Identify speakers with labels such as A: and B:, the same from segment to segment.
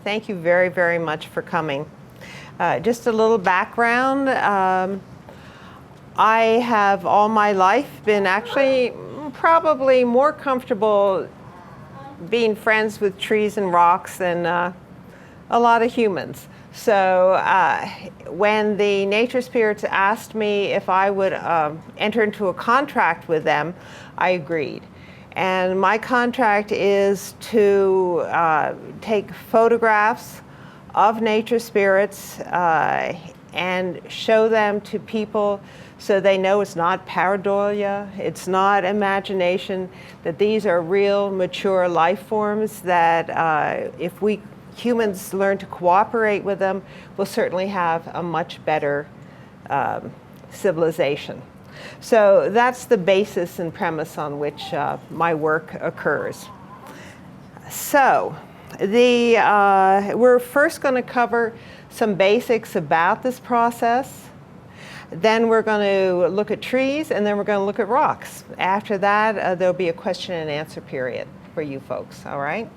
A: Thank you very, very much for coming. Just a little background. I have all my life been actually probably more comfortable being friends with trees and rocks than a lot of humans. So when the nature spirits asked me if I would enter into a contract with them, I agreed. And my contract is to take photographs of nature spirits and show them to people so they know it's not pareidolia, it's not imagination, that these are real, mature life forms that if we humans learn to cooperate with them, we'll certainly have a much better civilization. So that's the basis and premise on which my work occurs. So we're first going to cover some basics about this process. Then we're going to look at trees, and then we're going to look at rocks. After that, there'll be a question and answer period for you folks, all right?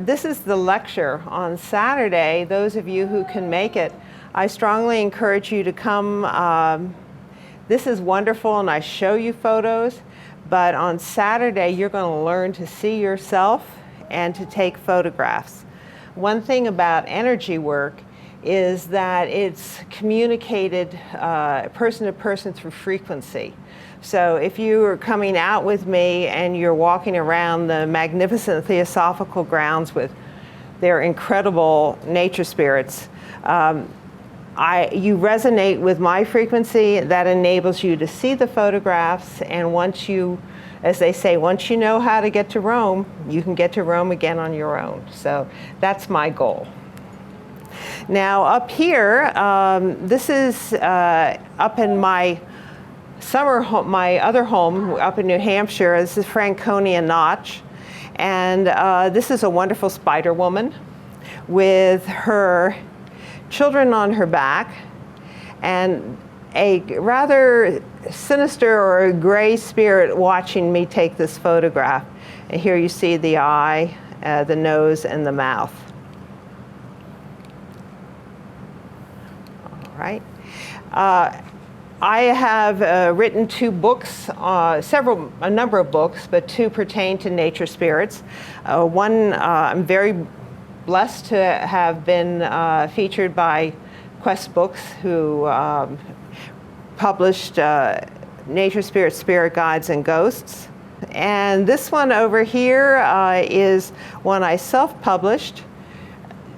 A: This is the lecture on Saturday. Those of you who can make it, I strongly encourage you to come. This is wonderful, and I show you photos, but on Saturday, you're going to learn to see yourself and to take photographs. One thing about energy work is that it's communicated person to person through frequency. So if you are coming out with me and you're walking around the magnificent Theosophical grounds with their incredible nature spirits, you resonate with my frequency. That enables you to see the photographs, and once you, as they say, once you know how to get to Rome, you can get to Rome again on your own. So that's my goal. Now up here, this is up in my summer home, my other home up in New Hampshire. This is Franconia Notch, and this is a wonderful spider woman with her children on her back and a rather sinister or gray spirit watching me take this photograph. And here you see the eye, the nose, and the mouth. All right. I have written 2 books, a number of books, but 2 pertain to nature spirits. One, I'm very blessed to have been featured by Quest Books, who published Nature Spirits, Spirit Guides, and Ghosts. And this one over here is one I self-published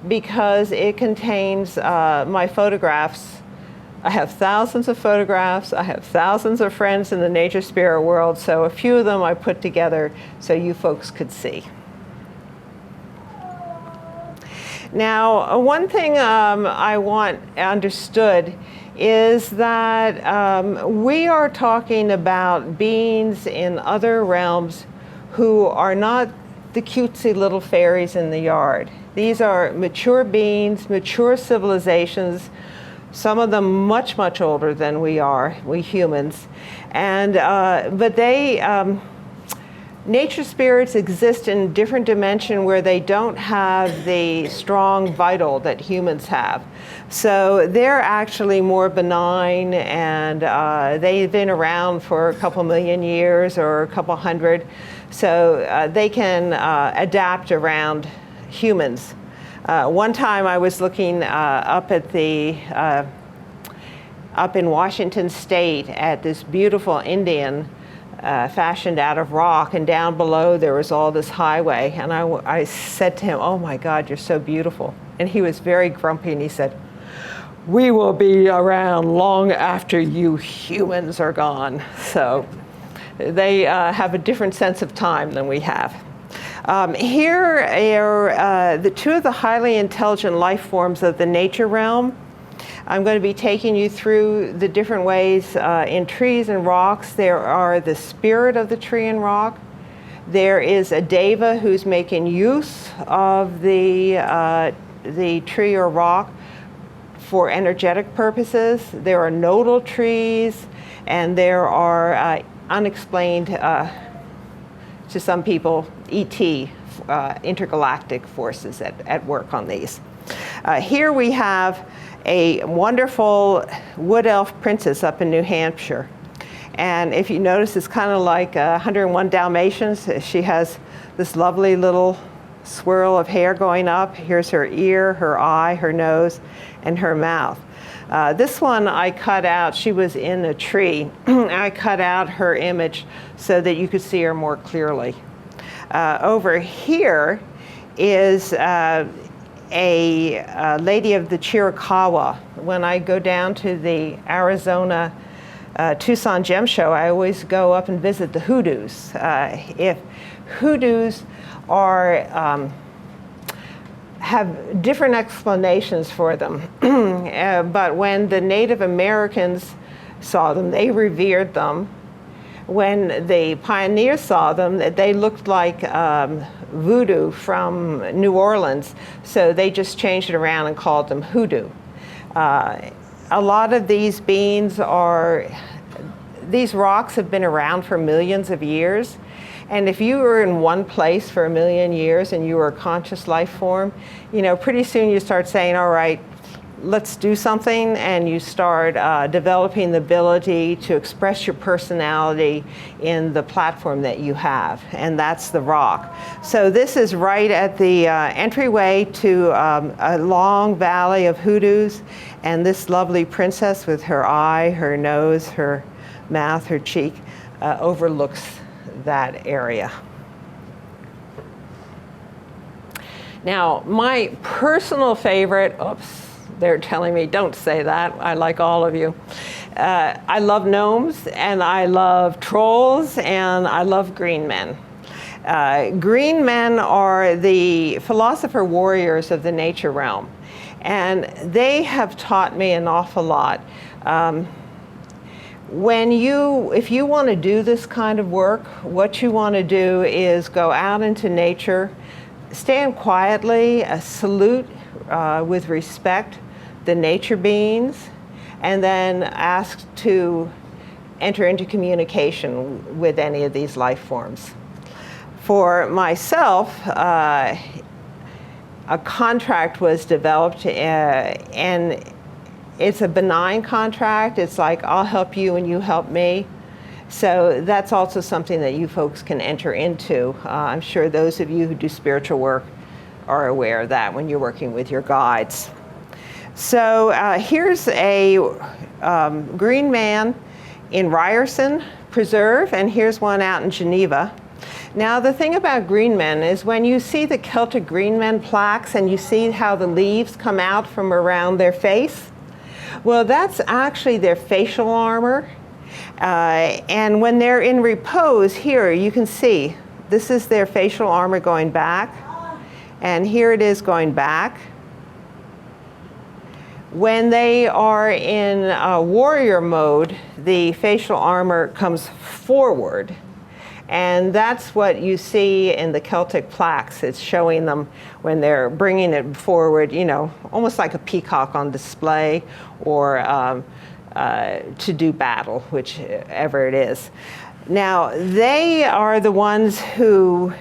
A: because it contains my photographs. I have thousands of photographs. I have thousands of friends in the nature spirit world, so a few of them I put together so you folks could see. Now, one thing I want understood is that we are talking about beings in other realms who are not the cutesy little fairies in the yard. These are mature beings, mature civilizations, some of them much, much older than we are, we humans. And, but they, nature spirits exist in a different dimension where they don't have the strong vital that humans have. So they're actually more benign, and they've been around for a couple million years or a couple hundred. So they can adapt around humans. One time I was looking up in Washington State at this beautiful Indian fashioned out of rock, and down below there was all this highway, and I said to him, "Oh my God, you're so beautiful." And he was very grumpy, and he said, "We will be around long after you humans are gone." So they have a different sense of time than we have. Here are the 2 of the highly intelligent life forms of the nature realm. I'm going to be taking you through the different ways in trees and rocks. There are the spirit of the tree and rock. There is a deva who's making use of the tree or rock for energetic purposes. There are nodal trees, and there are unexplained, to some people, ET intergalactic forces at work on these. Here we have a wonderful wood elf princess up in New Hampshire. And if you notice, it's kind of like 101 Dalmatians. She has this lovely little swirl of hair going up. Here's her ear, her eye, her nose, and her mouth. This one I cut out. She was in a tree. I cut out her image so that you could see her more clearly. Over here is a lady of the Chiricahua. When I go down to the Arizona Tucson Gem Show, I always go up and visit the hoodoos. If hoodoos are have different explanations for them, but when the Native Americans saw them, they revered them. When the pioneers saw them, they looked like voodoo from New Orleans, so they just changed it around and called them hoodoo. A lot of these beings these rocks have been around for millions of years. And if you were in one place for 1 million years and you were a conscious life form, pretty soon you start saying, all right, let's do something, and you start developing the ability to express your personality in the platform that you have, and that's the rock. So this is right at the entryway to a long valley of hoodoos, and this lovely princess with her eye, her nose, her mouth, her cheek overlooks that area. Now, my personal favorite, oops, they're telling me don't say that. I like all of you. I love gnomes, and I love trolls, and I love green men. Green men are the philosopher warriors of the nature realm, and they have taught me an awful lot. If you want to do this kind of work, what you want to do is go out into nature, stand quietly, salute with respect the nature beings, and then ask to enter into communication with any of these life forms. For myself, a contract was developed, and it's a benign contract. It's like, I'll help you and you help me. So that's also something that you folks can enter into. I'm sure those of you who do spiritual work are aware of that when you're working with your guides. So here's a green man in Ryerson Preserve, and here's one out in Geneva. Now, the thing about green men is when you see the Celtic green men plaques and you see how the leaves come out from around their face, well, that's actually their facial armor. And when they're in repose, here you can see, this is their facial armor going back. And here it is going back. When they are in warrior mode, the facial armor comes forward. And that's what you see in the Celtic plaques. It's showing them when they're bringing it forward, almost like a peacock on display, or to do battle, whichever it is. Now, they are the ones who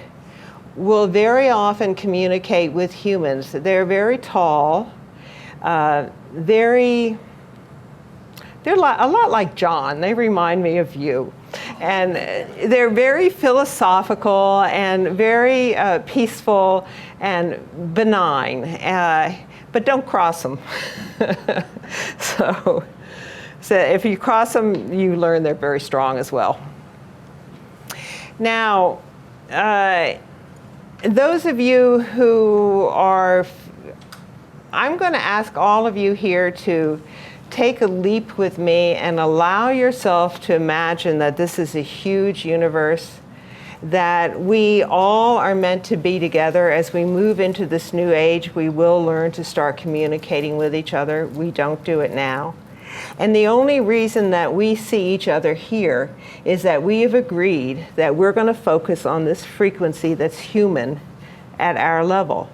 A: will very often communicate with humans. They're very tall, they're a lot like John. They remind me of you. And they're very philosophical and very peaceful and benign, but don't cross them. So if you cross them, you learn they're very strong as well. Now, those of you who are, I'm going to ask all of you here to take a leap with me and allow yourself to imagine that this is a huge universe, that we all are meant to be together. As we move into this new age, we will learn to start communicating with each other. We don't do it now. And the only reason that we see each other here is that we have agreed that we're going to focus on this frequency that's human at our level.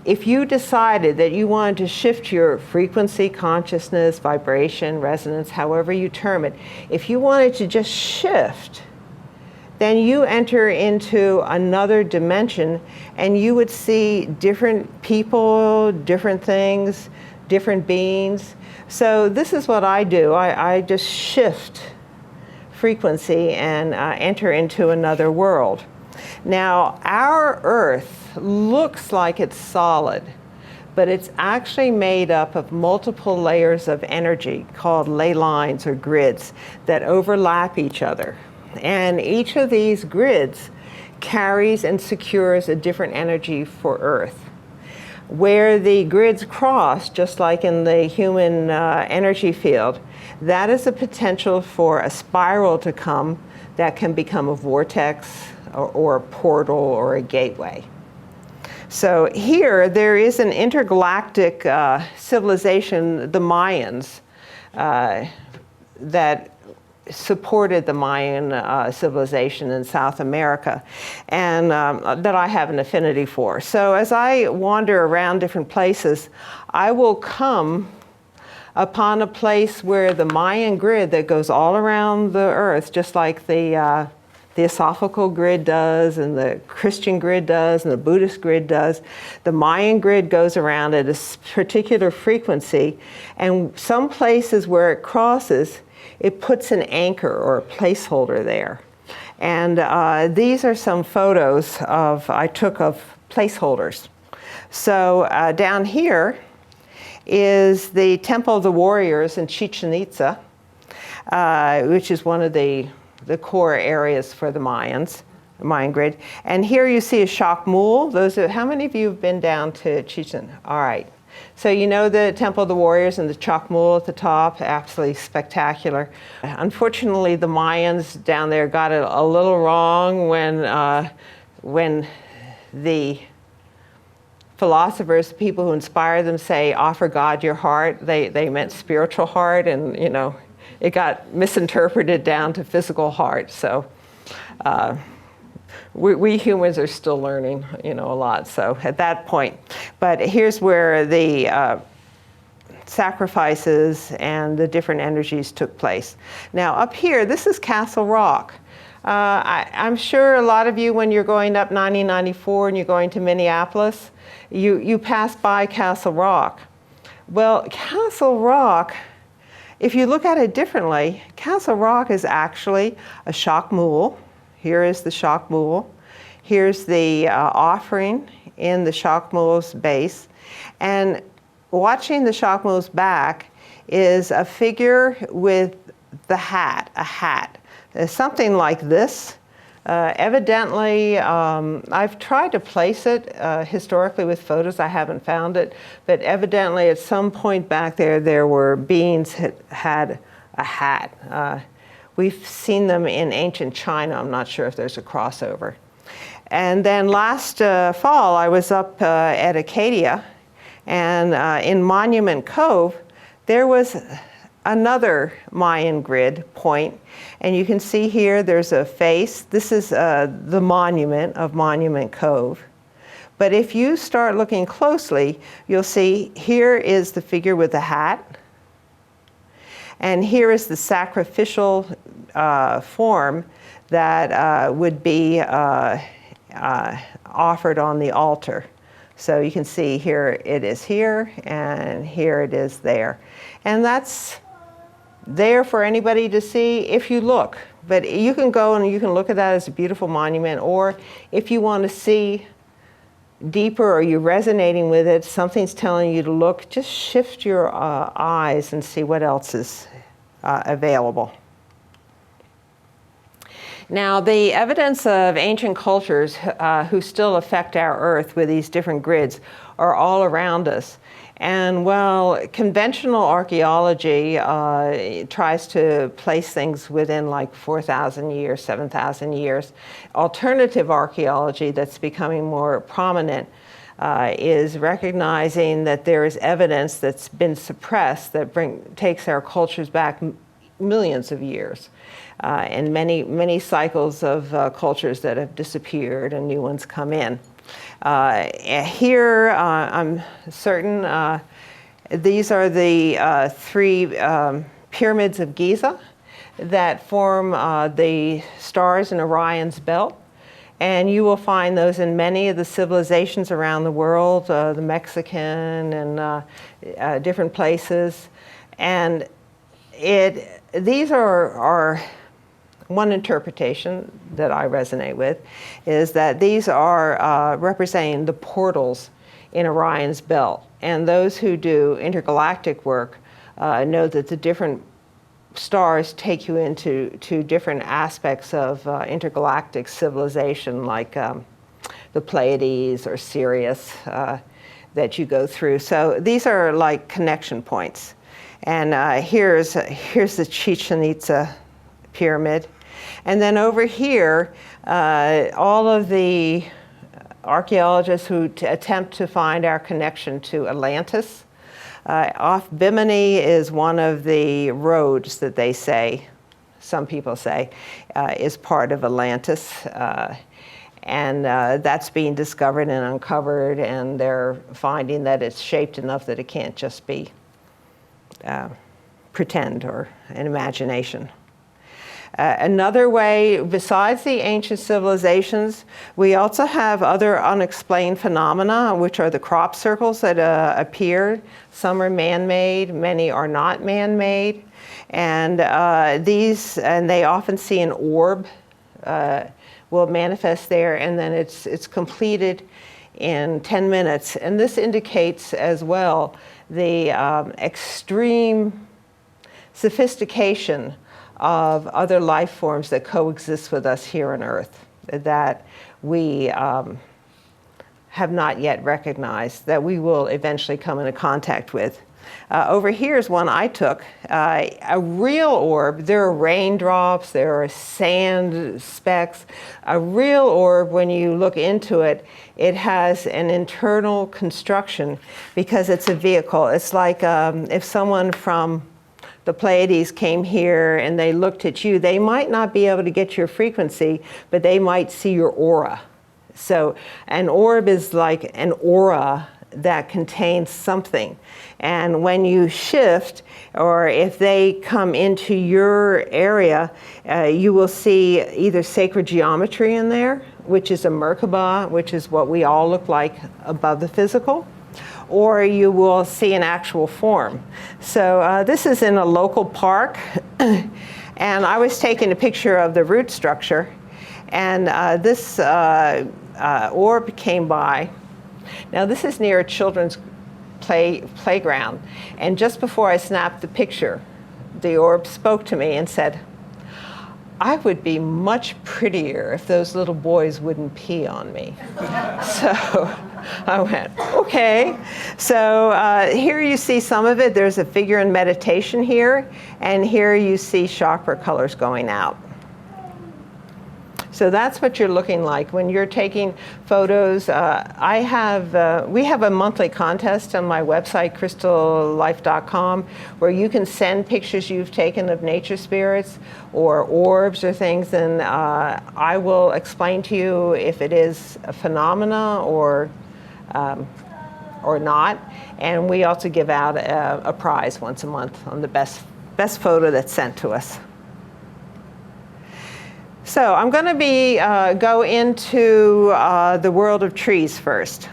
A: If you decided that you wanted to shift your frequency, consciousness, vibration, resonance, however you term it, if you wanted to just shift, then you enter into another dimension and you would see different people, different things, different beings. So this is what I do. I just shift frequency and enter into another world. Now, our Earth looks like it's solid, but it's actually made up of multiple layers of energy called ley lines or grids that overlap each other. And each of these grids carries and secures a different energy for Earth. Where the grids cross, just like in the human energy field, that is a potential for a spiral to come that can become a vortex or a portal or a gateway. So here there is an intergalactic civilization, the Mayans, that supported the Mayan civilization in South America, and that I have an affinity for. So as I wander around different places, I will come upon a place where the Mayan grid that goes all around the Earth, just like the Theosophical grid does, and the Christian grid does, and the Buddhist grid does. The Mayan grid goes around at a particular frequency, and some places where it crosses, it puts an anchor or a placeholder there. And these are some photos I took of placeholders. So down here is the Temple of the Warriors in Chichen Itza, which is one of the core areas for the Mayans, the Mayan grid. And here you see a shock mule. How many of you have been down to Chichen? All right. So you know the Temple of the Warriors and the Chalk Mule at the top, absolutely spectacular. Unfortunately, the Mayans down there got it a little wrong when the philosophers, people who inspire them, say, offer God your heart. They meant spiritual heart, and it got misinterpreted down to physical heart. So we humans are still learning, a lot. So at that point, but here's where the sacrifices and the different energies took place. Now up here, this is Castle Rock. I'm sure a lot of you, when you're going up 9094 and you're going to Minneapolis, you pass by Castle Rock. Well, Castle Rock, if you look at it differently, Castle Rock is actually a shock mule. Here is the shock mule. Here's the offering in the shock mule's base. And watching the shock mule's back is a figure with the hat, a hat. Something like this. Evidently, I've tried to place it historically with photos. I haven't found it. But evidently, at some point back there were beings that had a hat. We've seen them in ancient China. I'm not sure if there's a crossover. And then last fall, I was up at Acadia, and in Monument Cove, there was another Mayan grid point. And you can see here, there's a face. This is the monument of Monument Cove. But if you start looking closely, you'll see here is the figure with the hat. And here is the sacrificial form that would be offered on the altar. So you can see here it is here, and here it is there. And that's there for anybody to see if you look. But you can go and you can look at that as a beautiful monument, or if you want to see deeper or you're resonating with it, something's telling you to look, just shift your eyes and see what else is available. Now, the evidence of ancient cultures who still affect our Earth with these different grids are all around us. And while conventional archaeology tries to place things within like 4,000 years, 7,000 years, alternative archaeology that's becoming more prominent is recognizing that there is evidence that's been suppressed that takes our cultures back millions of years. And many cycles of cultures that have disappeared and new ones come in. Here, I'm certain these are the three pyramids of Giza. that form the stars in Orion's belt. And you will find those in many of the civilizations around the world, the Mexican and different places. And these are one interpretation that I resonate with, is that these are representing the portals in Orion's belt. And those who do intergalactic work know that the different stars take you into different aspects of intergalactic civilization, like the Pleiades or Sirius that you go through. So these are like connection points. And here's the Chichen Itza pyramid. And then over here, all of the archaeologists who attempt to find our connection to Atlantis. Off Bimini is one of the roads that they say, some people say, is part of Atlantis. And that's being discovered and uncovered, and they're finding that it's shaped enough that it can't just be pretend or an imagination. Another way, besides the ancient civilizations, we also have other unexplained phenomena, which are the crop circles that appear. Some are man-made, many are not man-made. And they often see an orb will manifest there, and then it's completed in 10 minutes. And this indicates as well the extreme sophistication of other life forms that coexist with us here on Earth, that we have not yet recognized, that we will eventually come into contact with. Over here is one I took, a real orb. There are raindrops, there are sand specks. A real orb, when you look into it, it has an internal construction because it's a vehicle. It's like if someone from the Pleiades came here and they looked at you, they might not be able to get your frequency, but they might see your aura. So an orb is like an aura that contains something. And when you shift, or if they come into your area, you will see either sacred geometry in there, which is a Merkaba, which is what we all look like above the physical, or you will see an actual form. So this is in a local park, and I was taking a picture of the root structure, and this orb came by. Now this is near a children's playground, and just before I snapped the picture, the orb spoke to me and said, "I would be much prettier if those little boys wouldn't pee on me." So I went, okay. So here you see some of it. There's a figure in meditation here, and here you see chakra colors going out. So that's what you're looking like when you're taking photos. We have a monthly contest on my website, crystallife.com, where you can send pictures you've taken of nature spirits or orbs or things, and I will explain to you if it is a phenomena or not. And we also give out a prize once a month on the best photo that's sent to us. So I'm going to go into the world of trees first.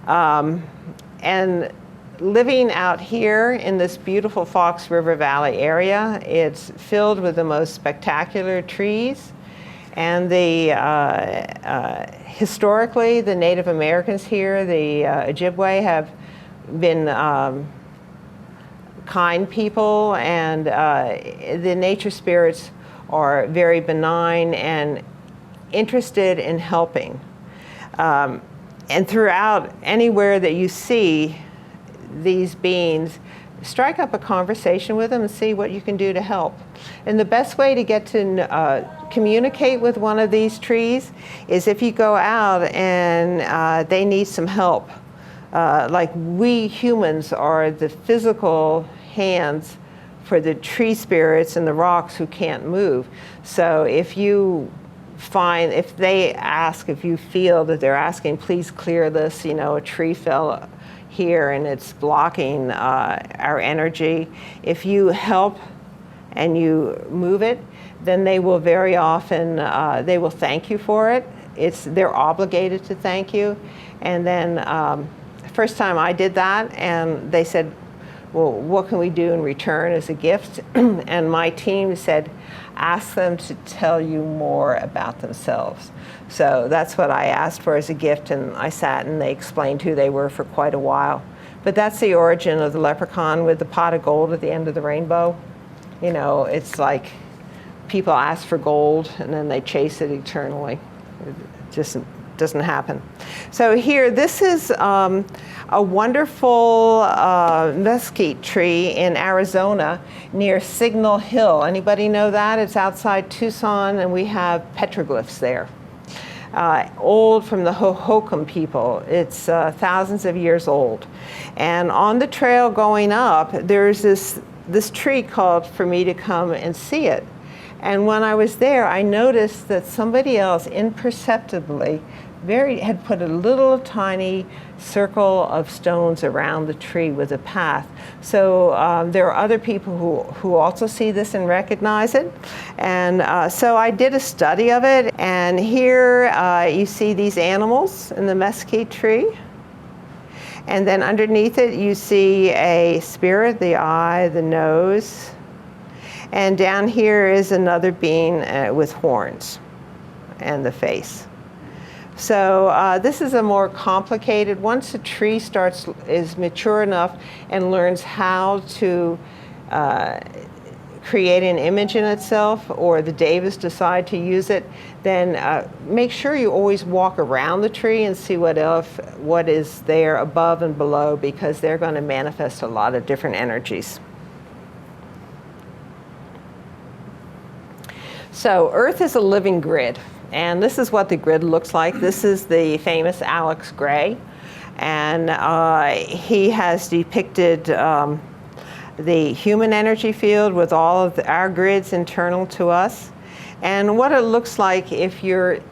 A: And living out here in this beautiful Fox River Valley area, it's filled with the most spectacular trees. And historically, the Native Americans here, the Ojibwe, have been kind people, and the nature spirits are very benign and interested in helping. And throughout, anywhere that you see these beings, strike up a conversation with them and see what you can do to help. And the best way to get to communicate with one of these trees is if you go out and they need some help. Like we humans are the physical hands for the tree spirits and the rocks who can't move. So if you if they ask, if you feel that they're asking, please clear this, a tree fell here and it's blocking our energy. If you help and you move it, then they will very often, they will thank you for it. They're obligated to thank you. And then first time I did that, and they said, well, what can we do in return as a gift? And my team said, ask them to tell you more about themselves. So that's what I asked for as a gift, and I sat and they explained who they were for quite a while. But that's the origin of the leprechaun with the pot of gold at the end of the rainbow. You know, it's like people ask for gold and then they chase it eternally. It just doesn't happen. So here, this is a wonderful mesquite tree in Arizona near Signal Hill. Anybody know that? It's outside Tucson, and we have petroglyphs there. Old from the Hohokam people. It's thousands of years old. And on the trail going up, there's this tree called for me to come and see it. And when I was there, I noticed that somebody else imperceptibly had put a little tiny circle of stones around the tree with a path. So there are other people who also see this and recognize it. And so I did a study of it. And here you see these animals in the mesquite tree. And then underneath it, you see a spirit, the eye, the nose. And down here is another being with horns and the face. So this is a more complicated, once a tree is mature enough and learns how to create an image in itself, or the Davis decide to use it, then make sure you always walk around the tree and see what is there above and below, because they're going to manifest a lot of different energies. So Earth is a living grid. And this is what the grid looks like. This is the famous Alex Gray. And he has depicted the human energy field with all of our grids internal to us. And what it looks like if you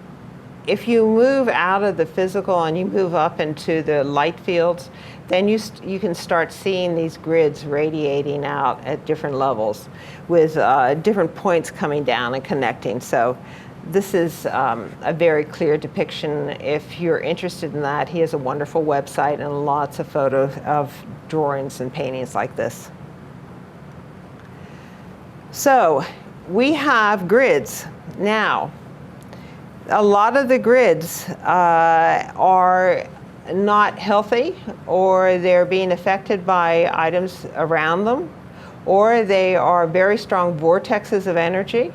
A: move out of the physical and you move up into the light fields, then you can start seeing these grids radiating out at different levels with different points coming down and connecting. So this is a very clear depiction. If you're interested in that, he has a wonderful website and lots of photos of drawings and paintings like this. So we have grids. Now, a lot of the grids are not healthy, or they're being affected by items around them, or they are very strong vortexes of energy.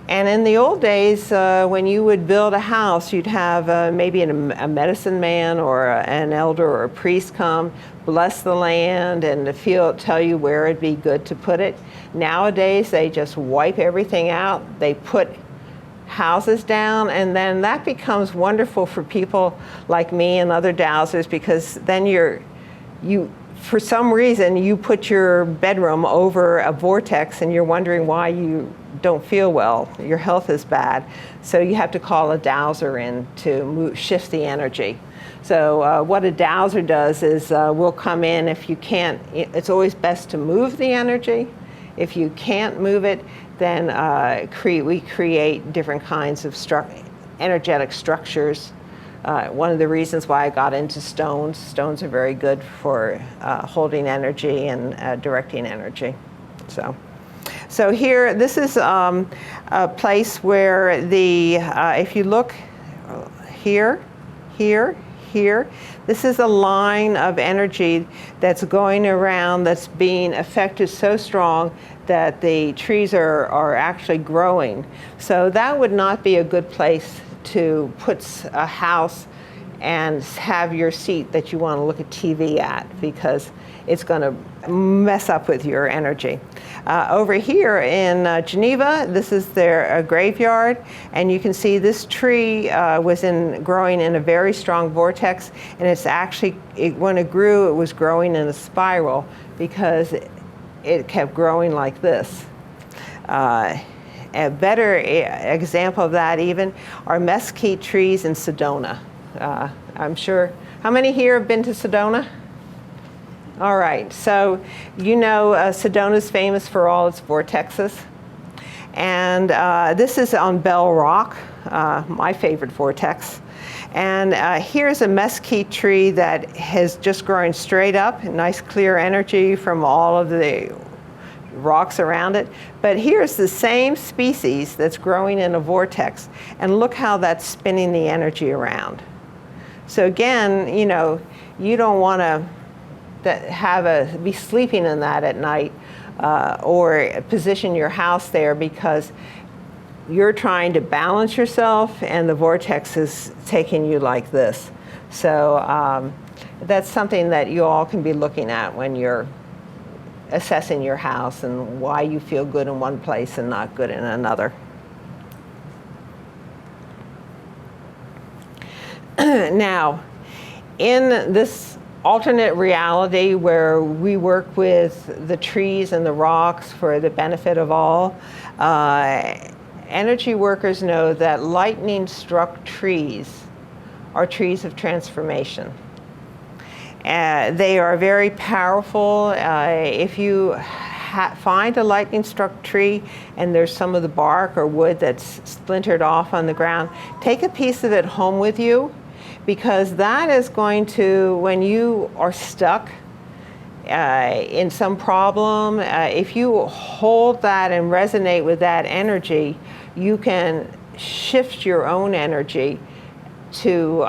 A: And in the old days, when you would build a house, you'd have maybe a medicine man or an elder or a priest come, bless the land, and tell you where it'd be good to put it. Nowadays, they just wipe everything out. They put houses down, and then that becomes wonderful for people like me and other dowsers, because then for some reason, you put your bedroom over a vortex and you're wondering why you don't feel well. Your health is bad. So you have to call a dowser in to shift the energy. So what a dowser does is we'll come in. If you can't, it's always best to move the energy. If you can't move it, then we create different kinds of energetic structures. One of the reasons why I got into stones. Stones are very good for holding energy and directing energy. So here, this is a place where if you look here, this is a line of energy that's going around, that's being affected so strong that the trees are actually growing. So that would not be a good place to put a house and have your seat that you want to look at TV at, because it's going to mess up with your energy. Over here in Geneva, this is their graveyard, and you can see this tree was growing in a very strong vortex, and it's actually, when it grew, it was growing in a spiral because it kept growing like this. A better example of that even are mesquite trees in Sedona. I'm sure, how many here have been to Sedona? All right, so you know Sedona's famous for all its vortexes. And this is on Bell Rock, my favorite vortex. And here's a mesquite tree that has just grown straight up, nice clear energy from all of the rocks around it. But here's the same species that's growing in a vortex, and look how that's spinning the energy around. So again, you know, you don't want to be sleeping in that at night or position your house there, because you're trying to balance yourself and the vortex is taking you like this. So that's something that you all can be looking at when you're assessing your house and why you feel good in one place and not good in another. Now, in this alternate reality where we work with the trees and the rocks for the benefit of all, energy workers know that lightning-struck trees are trees of transformation. They are very powerful. If you find a lightning-struck tree and there's some of the bark or wood that's splintered off on the ground, take a piece of it home with you, because that is going to, when you are stuck in some problem, if you hold that and resonate with that energy, you can shift your own energy to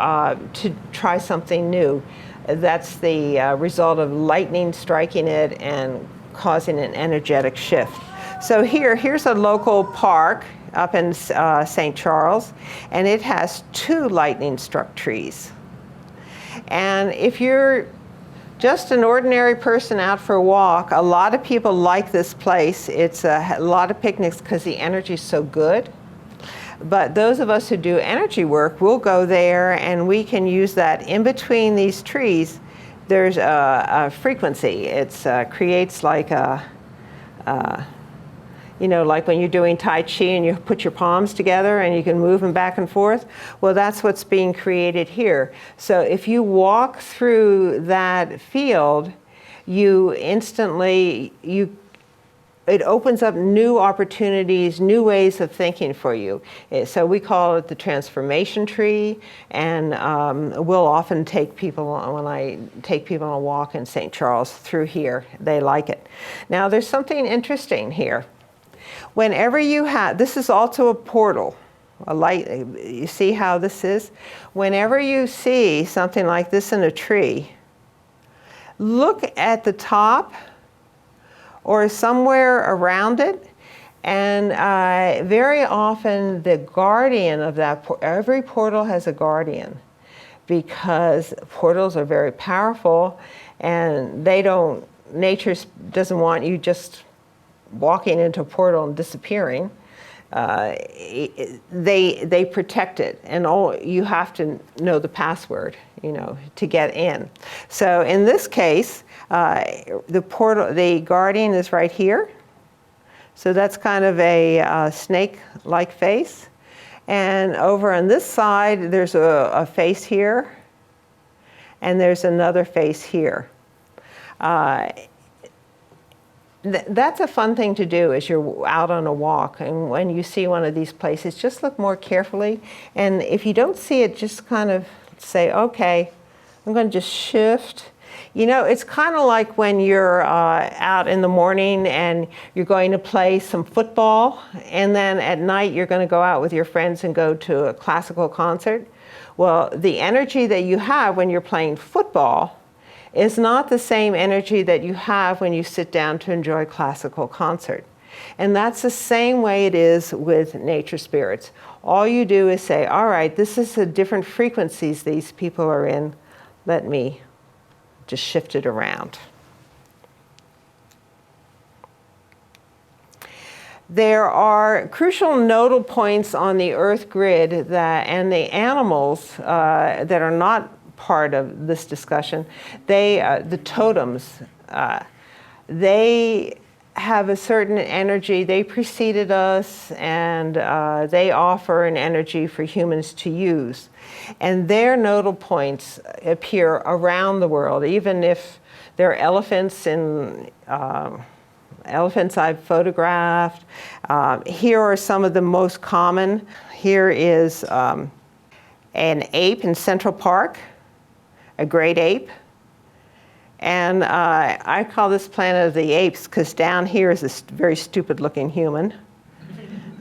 A: try something new. That's the result of lightning striking it and causing an energetic shift. So here's a local park up in St. Charles, and it has 2 lightning-struck trees. And if you're just an ordinary person out for a walk, a lot of people like this place. It's a lot of picnics because the energy is so good. But those of us who do energy work, we'll go there and we can use that in between these trees. There's a frequency. It creates like you know, like when you're doing Tai Chi and you put your palms together and you can move them back and forth. Well, that's what's being created here. So if you walk through that field, you instantly, it opens up new opportunities, new ways of thinking for you. So we call it the transformation tree, and we'll often take people, when I take people on a walk in St. Charles through here, they like it. Now there's something interesting here. Whenever you have, this is also a portal, a light, you see how this is? Whenever you see something like this in a tree, look at the top or somewhere around it, and very often the guardian of that, every portal has a guardian, because portals are very powerful, and nature doesn't want you just walking into a portal and disappearing. They protect it, and you have to know the password, you know, to get in. So in this case, the guardian is right here. So that's kind of a snake-like face. And over on this side, there's a face here, and there's another face here. That's a fun thing to do as you're out on a walk, and when you see one of these places, just look more carefully, and if you don't see it, just kind of say, okay, I'm going to just shift. You know, it's kind of like when you're out in the morning and you're going to play some football, and then at night you're going to go out with your friends and go to a classical concert. Well, the energy that you have when you're playing football is not the same energy that you have when you sit down to enjoy classical concert. And that's the same way it is with nature spirits. All you do is say, all right, this is the different frequencies these people are in. Let me just shift it around. There are crucial nodal points on the Earth grid and the animals that are not part of this discussion, the totems, they have a certain energy. They preceded us, and they offer an energy for humans to use. And their nodal points appear around the world, even if There are elephants in elephants I've photographed. Here are some of the most common. Here is an ape in Central Park, a great ape. And I call this Planet of the Apes because down here is this very stupid looking human.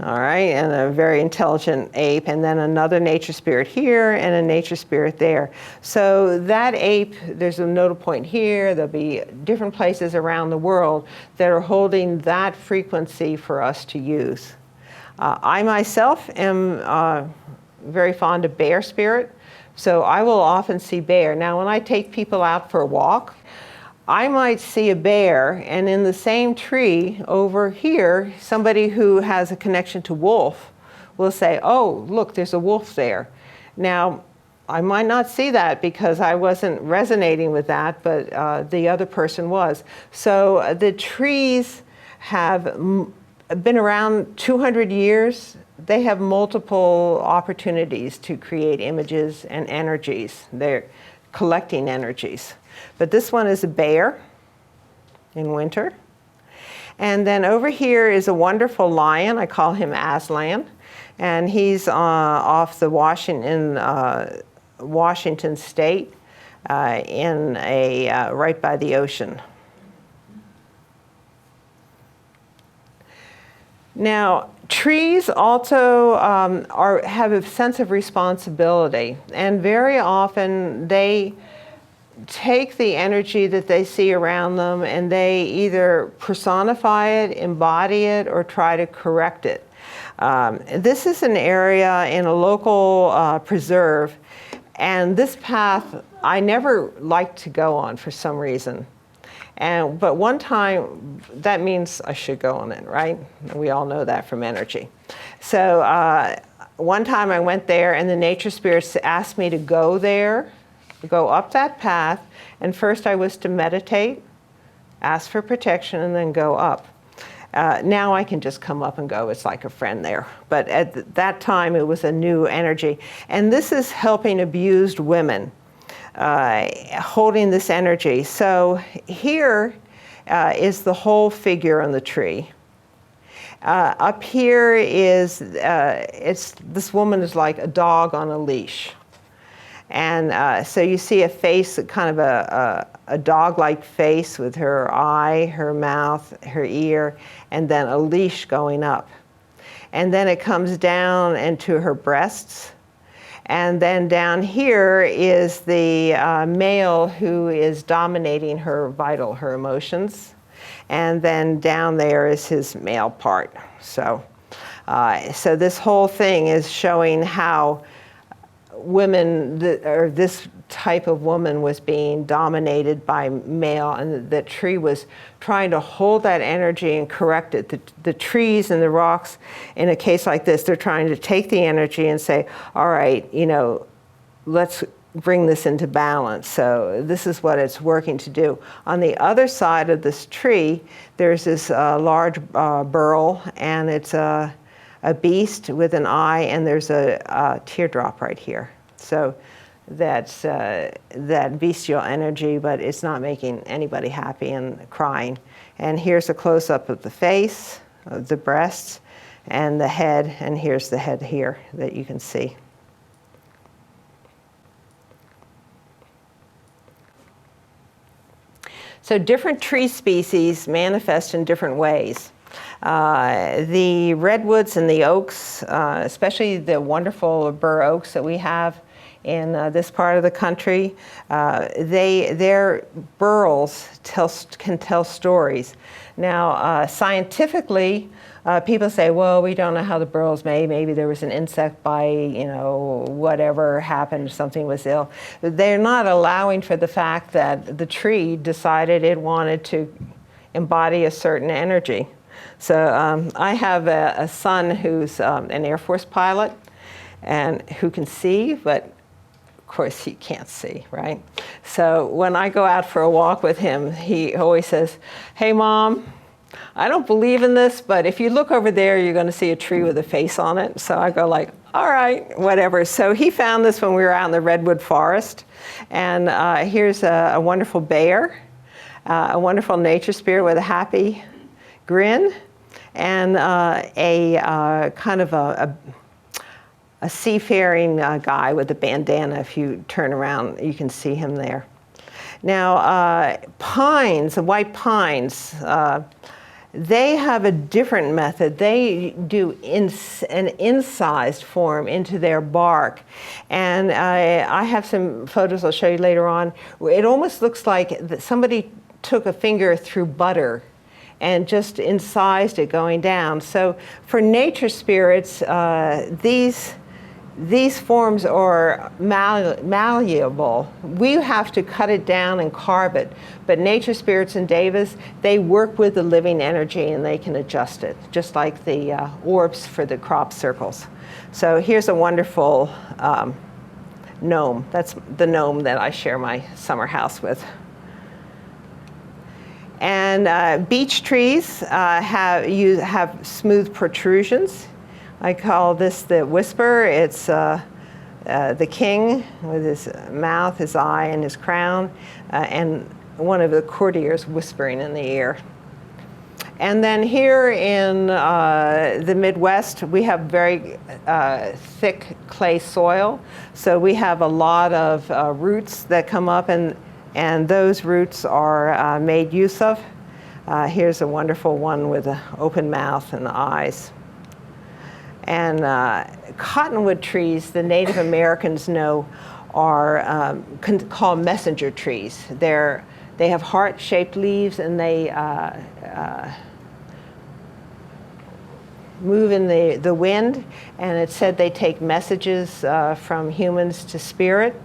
A: All right, and a very intelligent ape, and then another nature spirit here and a nature spirit there. So that ape, there's a nodal point here, there'll be different places around the world that are holding that frequency for us to use. I myself am very fond of bear spirit, so I will often see bear. Now when I take people out for a walk, I might see a bear, and in the same tree over here, somebody who has a connection to wolf will say, oh, look, there's a wolf there. Now, I might not see that because I wasn't resonating with that, but the other person was. So the trees have been around 200 years. They have multiple opportunities to create images and energies. They're collecting energies. But this one is a bear in winter. And then over here is a wonderful lion. I call him Aslan. And he's off the Washington State in right by the ocean. Now, trees also have a sense of responsibility. And very often they take the energy that they see around them and they either personify it, embody it, or try to correct it. This is an area in a local preserve, and this path I never liked to go on for some reason. But one time, that means I should go on it, right? We all know that from energy. So one time I went there and the nature spirits asked me to go there, go up that path, and first I was to meditate, ask for protection, and then go up. Now I can just come up and go. It's like a friend there. But at that time, it was a new energy. And this is helping abused women, holding this energy. So here is the whole figure on the tree. Up here is, this woman is like a dog on a leash. And so you see a face, kind of a dog-like face with her eye, her mouth, her ear, and then a leash going up. And then it comes down into her breasts. And then down here is the male who is dominating her vital, her emotions. And then down there is his male part. So this whole thing is showing how women, or this type of woman, was being dominated by male, and the tree was trying to hold that energy and correct it. The trees and the rocks, in a case like this, they're trying to take the energy and say, all right, let's bring this into balance. So this is what it's working to do. On the other side of this tree, there's this large burl, and it's a beast with an eye, and there's a teardrop right here. So that's that bestial energy, but it's not making anybody happy and crying. And here's a close-up of the face, of the breasts, and the head, and here's the head here that you can see. So different tree species manifest in different ways. The redwoods and the oaks, especially the wonderful bur oaks that we have in this part of the country, their burls can tell stories. Now, scientifically, people say, well, we don't know how the burl's made. Maybe there was an insect bite, whatever happened, something was ill. They're not allowing for the fact that the tree decided it wanted to embody a certain energy. So I have a son who's an Air Force pilot and who can see, but of course he can't see, right? So when I go out for a walk with him, he always says, hey, Mom, I don't believe in this, but if you look over there, you're going to see a tree with a face on it. So I go like, all right, whatever. So he found this when we were out in the redwood forest. And here's a wonderful bear. a wonderful nature spirit with a happy grin, and a kind of a seafaring guy with a bandana. If you turn around, you can see him there. Now, pines, the white pines, they have a different method. They do an incised form into their bark. And I have some photos I'll show you later on. It almost looks like somebody took a finger through butter and just incised it going down. So for nature spirits, these forms are malleable. We have to cut it down and carve it. But nature spirits and devas, they work with the living energy and they can adjust it, just like the orbs for the crop circles. So here's a wonderful gnome. That's the gnome that I share my summer house with. And beech trees have smooth protrusions. I call this the whisper. It's the king with his mouth, his eye, and his crown, and one of the courtiers whispering in the ear. And then here in the Midwest, we have very thick clay soil. So we have a lot of roots that come up, and those roots are made use of. Here's a wonderful one with an open mouth and eyes. And cottonwood trees, the Native Americans know, are called messenger trees. They have heart-shaped leaves, and they move in the wind. And it said they take messages from humans to spirit.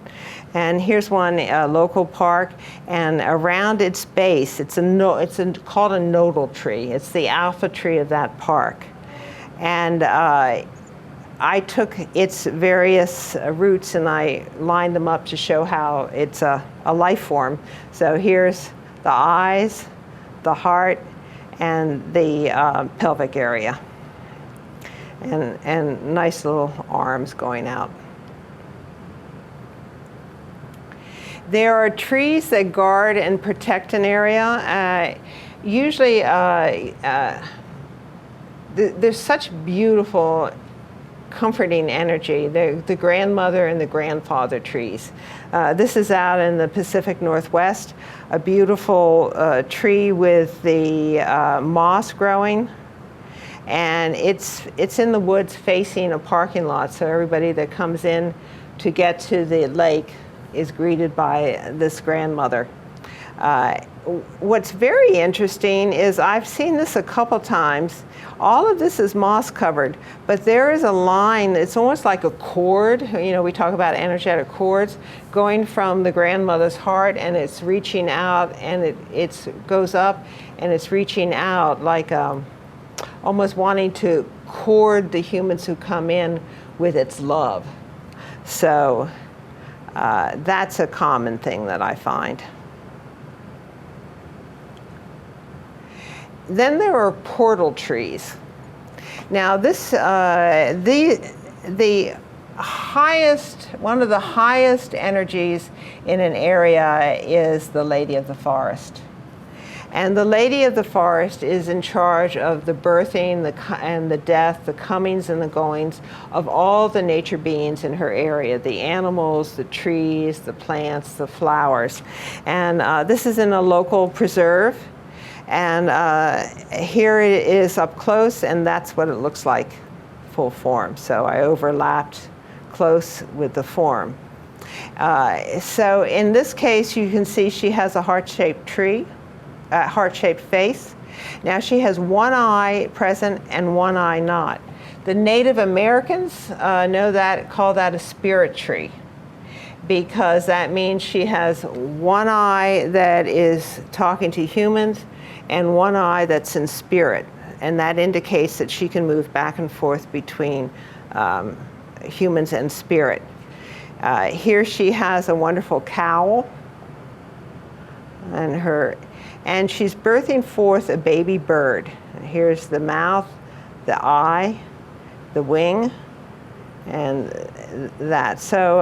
A: And here's one, a local park, and around its base, it's called a nodal tree. It's the alpha tree of that park. And I took its various roots and I lined them up to show how it's a life form. So here's the eyes, the heart, and the pelvic area. And nice little arms going out. There are trees that guard and protect an area. Usually, there's such beautiful, comforting energy. The grandmother and the grandfather trees. This is out in the Pacific Northwest, a beautiful tree with the moss growing. And it's in the woods facing a parking lot, so everybody that comes in to get to the lake is greeted by this grandmother. What's very interesting is I've seen this a couple times. All of this is moss covered, but there is a line, it's almost like a cord. You know, we talk about energetic cords going from the grandmother's heart, and it's reaching out, and it goes up, and it's reaching out like almost wanting to cord the humans who come in with its love. So that's a common thing that I find. Then there are portal trees. Now this, the highest, one of the highest energies in an area is the Lady of the Forest. And the Lady of the Forest is in charge of the birthing and the death, the comings and the goings of all the nature beings in her area, the animals, the trees, the plants, the flowers. And this is in a local preserve. And here it is up close, and that's what it looks like, full form. So I overlapped close with the form. So in this case, you can see she has a heart-shaped tree, heart-shaped face. Now she has one eye present and one eye not. The Native Americans call that a spirit tree, because that means she has one eye that is talking to humans and one eye that's in spirit. And that indicates that she can move back and forth between humans and spirit. Here she has a wonderful cowl, and she's birthing forth a baby bird. And here's the mouth, the eye, the wing, and that. So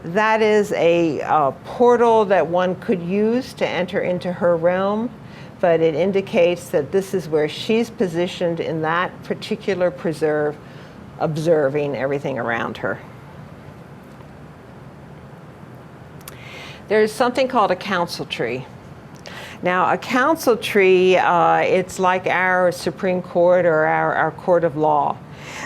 A: That is a portal that one could use to enter into her realm, but it indicates that this is where she's positioned in that particular preserve, observing everything around her. There's something called a council tree. Now, a council tree, it's like our Supreme Court or our court of law.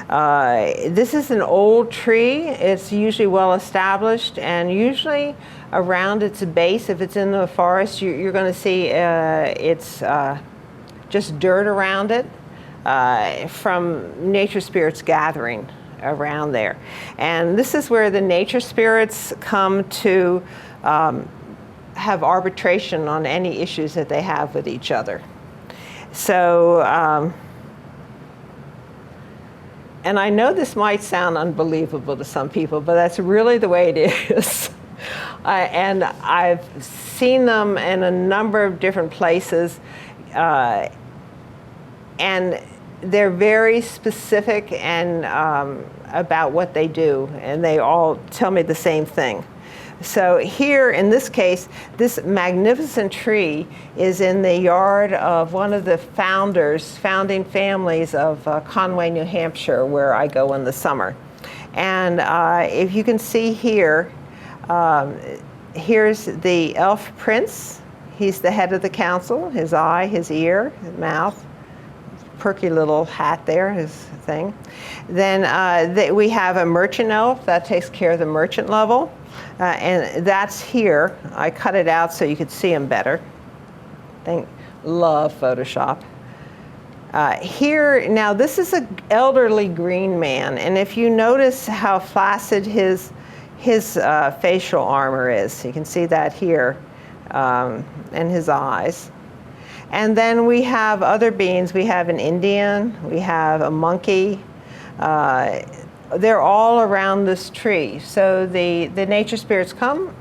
A: This is an old tree. It's usually well established, and usually around its base, if it's in the forest, you're going to see it's just dirt around it from nature spirits gathering around there. And this is where the nature spirits come to have arbitration on any issues that they have with each other. So, and I know this might sound unbelievable to some people, but that's really the way it is. And I've seen them in a number of different places, and they're very specific and about what they do, and they all tell me the same thing. So here, in this case, this magnificent tree is in the yard of one of the founding families of Conway, New Hampshire, where I go in the summer. And if you can see here, here's the elf prince. He's the head of the council, his eye, his ear, his mouth, perky little hat there, his thing. Then we have a merchant elf that takes care of the merchant level. And that's here. I cut it out so you could see him better. Love Photoshop. Here, now this is an elderly green man, and if you notice how flaccid his facial armor is, you can see that here, and his eyes. And then we have other beings. We have an Indian, we have a monkey. They're all around this tree. So the nature spirits come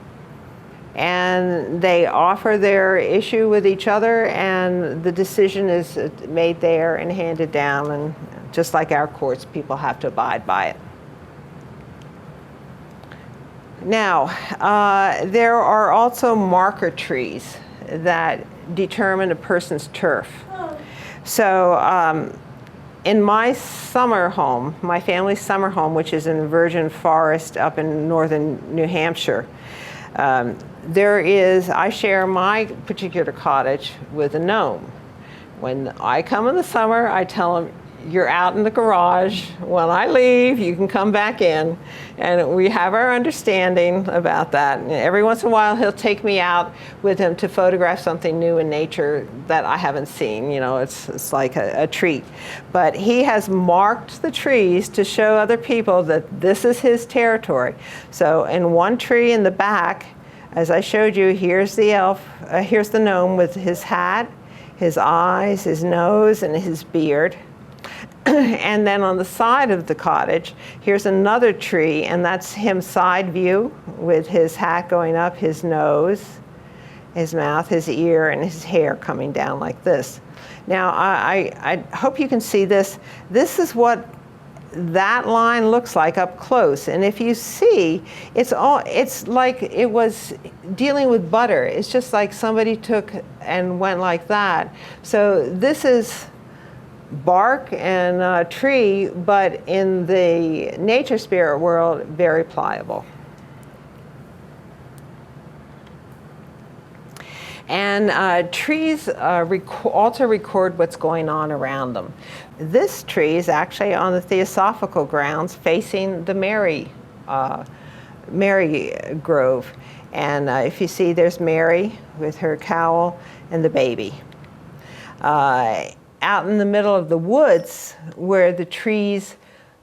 A: and they offer their issue with each other, and the decision is made there and handed down, and just like our courts, people have to abide by it. Now, there are also marker trees that determine a person's turf. So in my summer home, my family's summer home, which is in a virgin forest up in northern New Hampshire, I share my particular cottage with a gnome. When I come in the summer, I tell him, you're out in the garage. When I leave, you can come back in. And we have our understanding about that. And every once in a while, he'll take me out with him to photograph something new in nature that I haven't seen. You know, it's like a treat. But he has marked the trees to show other people that this is his territory. So in one tree in the back, as I showed you, here's the elf, here's the gnome with his hat, his eyes, his nose, and his beard. And then on the side of the cottage, here's another tree, and that's him side view with his hat going up, his nose, his mouth, his ear, and his hair coming down like this. Now, I hope you can see this. This is what that line looks like up close. And if you see, it's like it was dealing with butter. It's just like somebody took and went like that. So this is bark and tree, but in the nature spirit world, very pliable. And trees also record what's going on around them. This tree is actually on the Theosophical grounds facing the Mary Grove. And if you see, there's Mary with her cowl and the baby. Out in the middle of the woods where the trees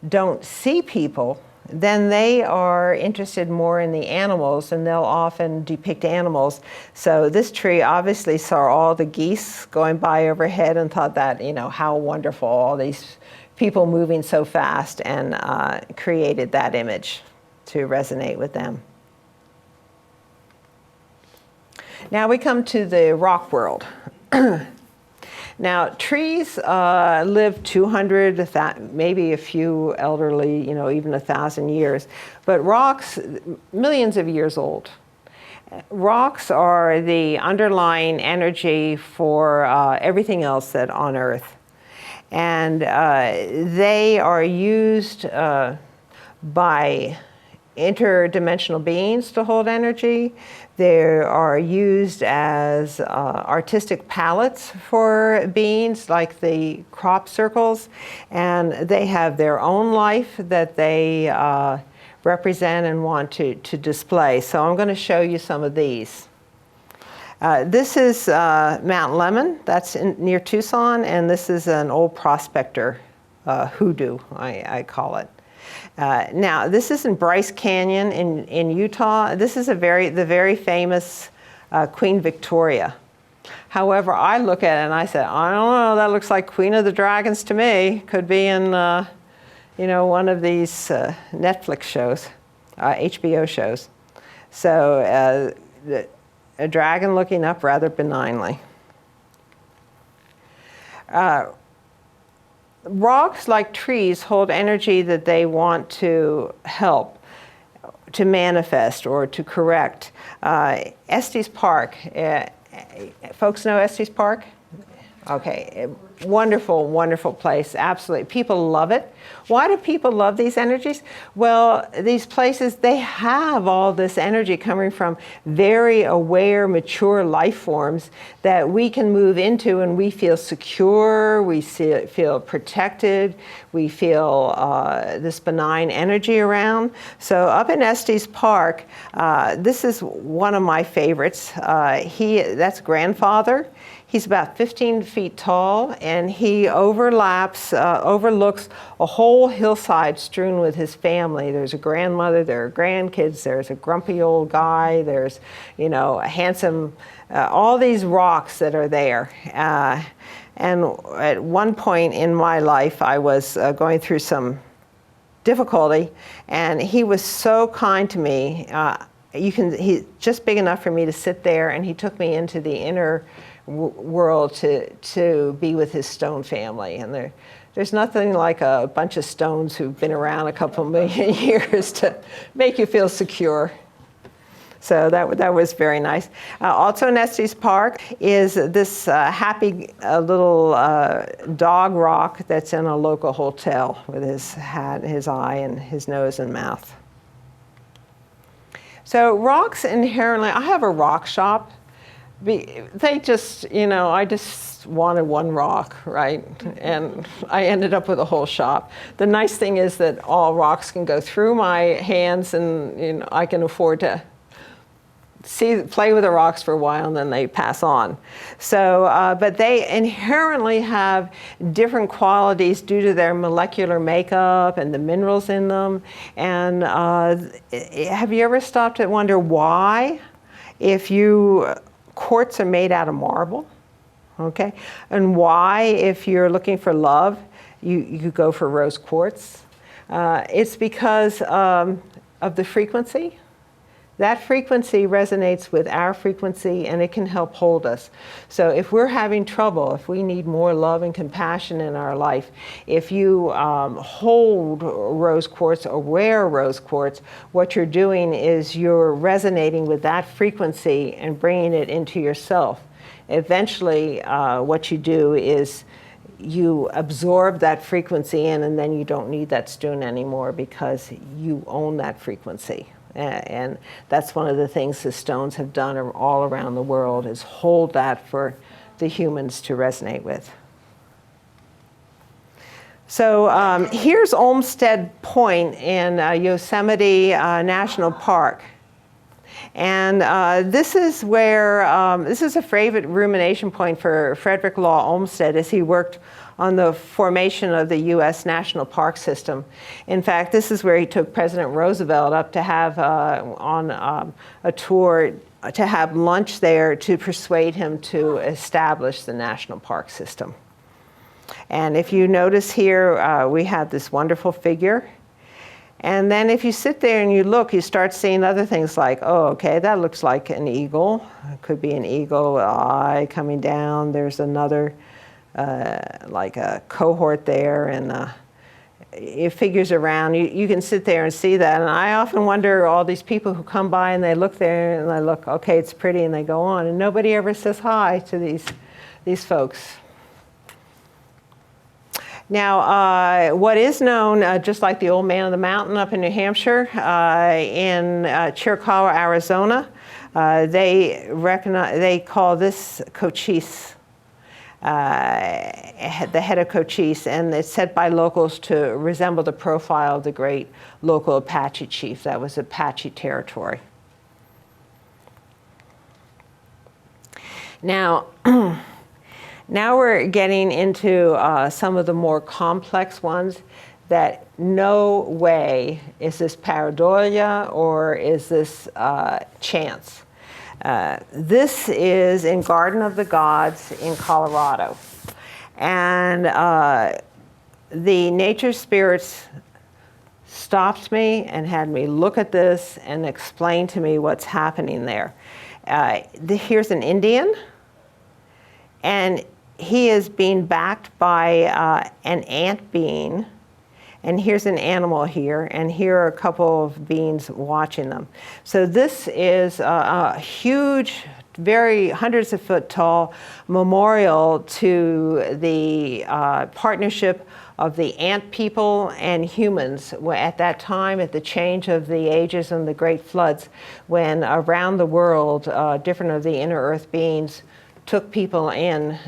A: don't see people, then they are interested more in the animals, and they'll often depict animals. So this tree obviously saw all the geese going by overhead and thought that, you know, how wonderful, all these people moving so fast, and created that image to resonate with them. Now we come to the rock world. Now, trees live 200, maybe a few elderly, even 1,000 years, but rocks, millions of years old. Rocks are the underlying energy for everything else that on Earth. And they are used by interdimensional beings to hold energy. They are used as artistic palettes for beings, like the crop circles, and they have their own life that they represent and want to display. So I'm going to show you some of these. This is Mount Lemmon, that's near Tucson, and this is an old prospector hoodoo, I call it. Now, this is in Bryce Canyon in Utah. This is the very famous Queen Victoria. However, I look at it and I say, I don't know, that looks like Queen of the Dragons to me. Could be in, one of these Netflix shows, HBO shows. So a dragon looking up rather benignly. Rocks, like trees, hold energy that they want to help, to manifest, or to correct. Estes Park, folks know Estes Park? Okay, wonderful, wonderful place, absolutely. People love it. Why do people love these energies? Well, these places, they have all this energy coming from very aware, mature life forms that we can move into, and we feel secure, we feel protected, we feel this benign energy around. So up in Estes Park, this is one of my favorites. That's grandfather. He's about 15 feet tall, and he overlooks a whole hillside strewn with his family. There's a grandmother, there are grandkids, there's a grumpy old guy, there's, a handsome, all these rocks that are there. And at one point in my life, I was going through some difficulty, and he was so kind to me. He's just big enough for me to sit there, and he took me into the inner world to be with his stone family. And there's nothing like a bunch of stones who've been around a couple million years to make you feel secure. So that was very nice. Also in Estes Park is this happy little dog rock that's in a local hotel with his hat, his eye, and his nose and mouth. So rocks inherently, I have a rock shop. They just, I just wanted one rock, right? And I ended up with a whole shop. The nice thing is that all rocks can go through my hands, and I can afford to play with the rocks for a while, and then they pass on. So, but they inherently have different qualities due to their molecular makeup and the minerals in them. And have you ever stopped to wonder why, quartz are made out of marble, okay? And why, if you're looking for love, you go for rose quartz? It's because of the frequency. That frequency resonates with our frequency, and it can help hold us. So if we're having trouble, if we need more love and compassion in our life, if you hold rose quartz or wear rose quartz, what you're doing is you're resonating with that frequency and bringing it into yourself. Eventually, what you do is you absorb that frequency in, and then you don't need that stone anymore because you own that frequency. And that's one of the things the stones have done all around the world, is hold that for the humans to resonate with. So here's Olmstead Point in Yosemite National Park. And this is where, this is a favorite rumination point for Frederick Law Olmsted as he worked on the formation of the U.S. National Park System. In fact, this is where he took President Roosevelt up to have on a tour, to have lunch there to persuade him to establish the National Park System. And if you notice here, we have this wonderful figure. And then if you sit there and you look, you start seeing other things like, oh, okay, that looks like an eagle. It could be an eagle eye coming down. There's another like a cohort there, and it figures around. You can sit there and see that, and I often wonder, all these people who come by and they look there and they look, okay, it's pretty, and they go on, and nobody ever says hi to these folks. Now, what is known, just like the Old Man of the Mountain up in New Hampshire, in Chiricahua, Arizona, they call this Cochise, the head of Cochise, and it's said by locals to resemble the profile of the great local Apache chief. That was Apache territory. Now, now we're getting into some of the more complex ones that no way is this pareidolia or is this chance. This is in Garden of the Gods in Colorado. And the nature spirits stopped me and had me look at this and explain to me what's happening there. Here's an Indian, and he is being backed by an ant being. And here's an animal here, and here are a couple of beings watching them. So this is a huge, very hundreds of foot tall memorial to the partnership of the ant people and humans at that time, at the change of the ages and the great floods, when around the world, different of the inner earth beings took people in,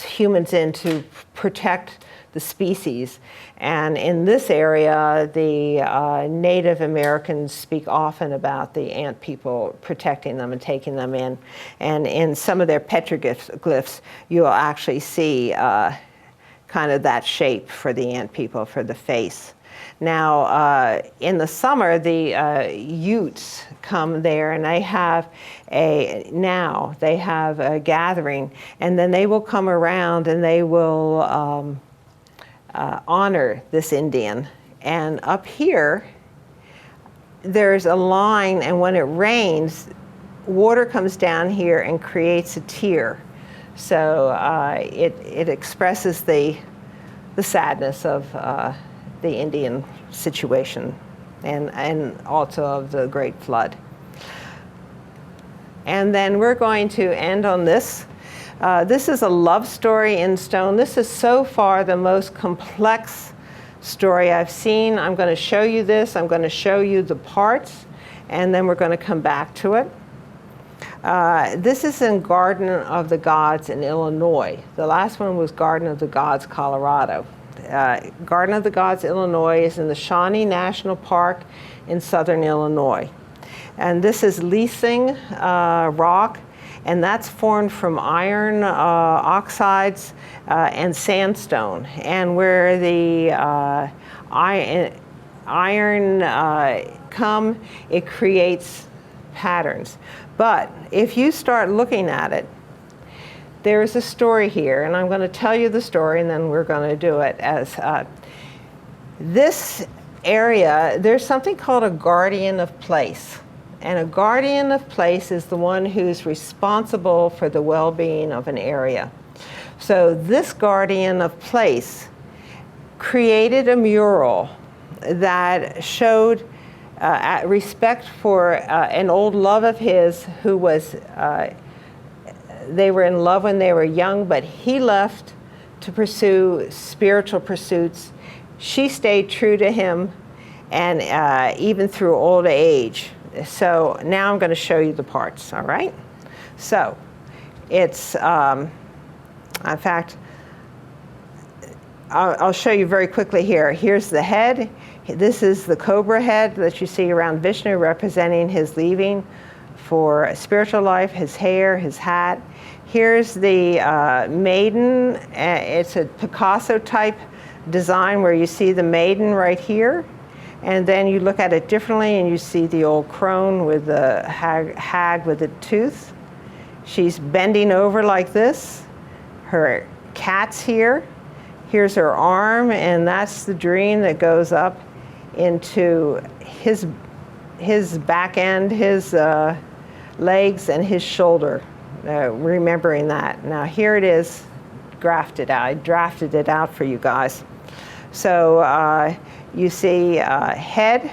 A: humans in, to protect the species. And in this area, the Native Americans speak often about the ant people protecting them and taking them in. And in some of their petroglyphs, you'll actually see kind of that shape for the ant people, for the face. Now, in the summer, the Utes come there, and they have a gathering, and then they will come around and they will honor this Indian. And up here, there's a line, and when it rains, water comes down here and creates a tear. So it expresses the sadness of the Indian situation, and also of the Great Flood. And then we're going to end on this. This is a love story in stone. This is so far the most complex story I've seen. I'm going to show you this. I'm going to show you the parts, and then we're going to come back to it. This is in Garden of the Gods in Illinois. The last one was Garden of the Gods, Colorado. Garden of the Gods, Illinois is in the Shawnee National Park in southern Illinois. And this is Teasing rock, and that's formed from iron oxides and sandstone. And where the iron come, it creates patterns. But if you start looking at it, there's a story here, and I'm going to tell you the story, and then we're going to do it as this area. There's something called a guardian of place, and a guardian of place is the one who's responsible for the well-being of an area. So this guardian of place created a mural that showed respect for an old love of his who was they were in love when they were young, but he left to pursue spiritual pursuits. She stayed true to him, and even through old age. So now I'm going to show you the parts, all right? So it's, in fact, I'll show you very quickly here. Here's the head. This is the cobra head that you see around Vishnu, representing his leaving for spiritual life, his hair, his hat. Here's the maiden. It's a Picasso type design where you see the maiden right here, and then you look at it differently and you see the old crone with the hag with a tooth. She's bending over like this. Her cat's here. Here's her arm, and that's the dream that goes up into his back end, his legs, and his shoulder. Remembering that. Now here it is, grafted out. I drafted it out for you guys. So you see head,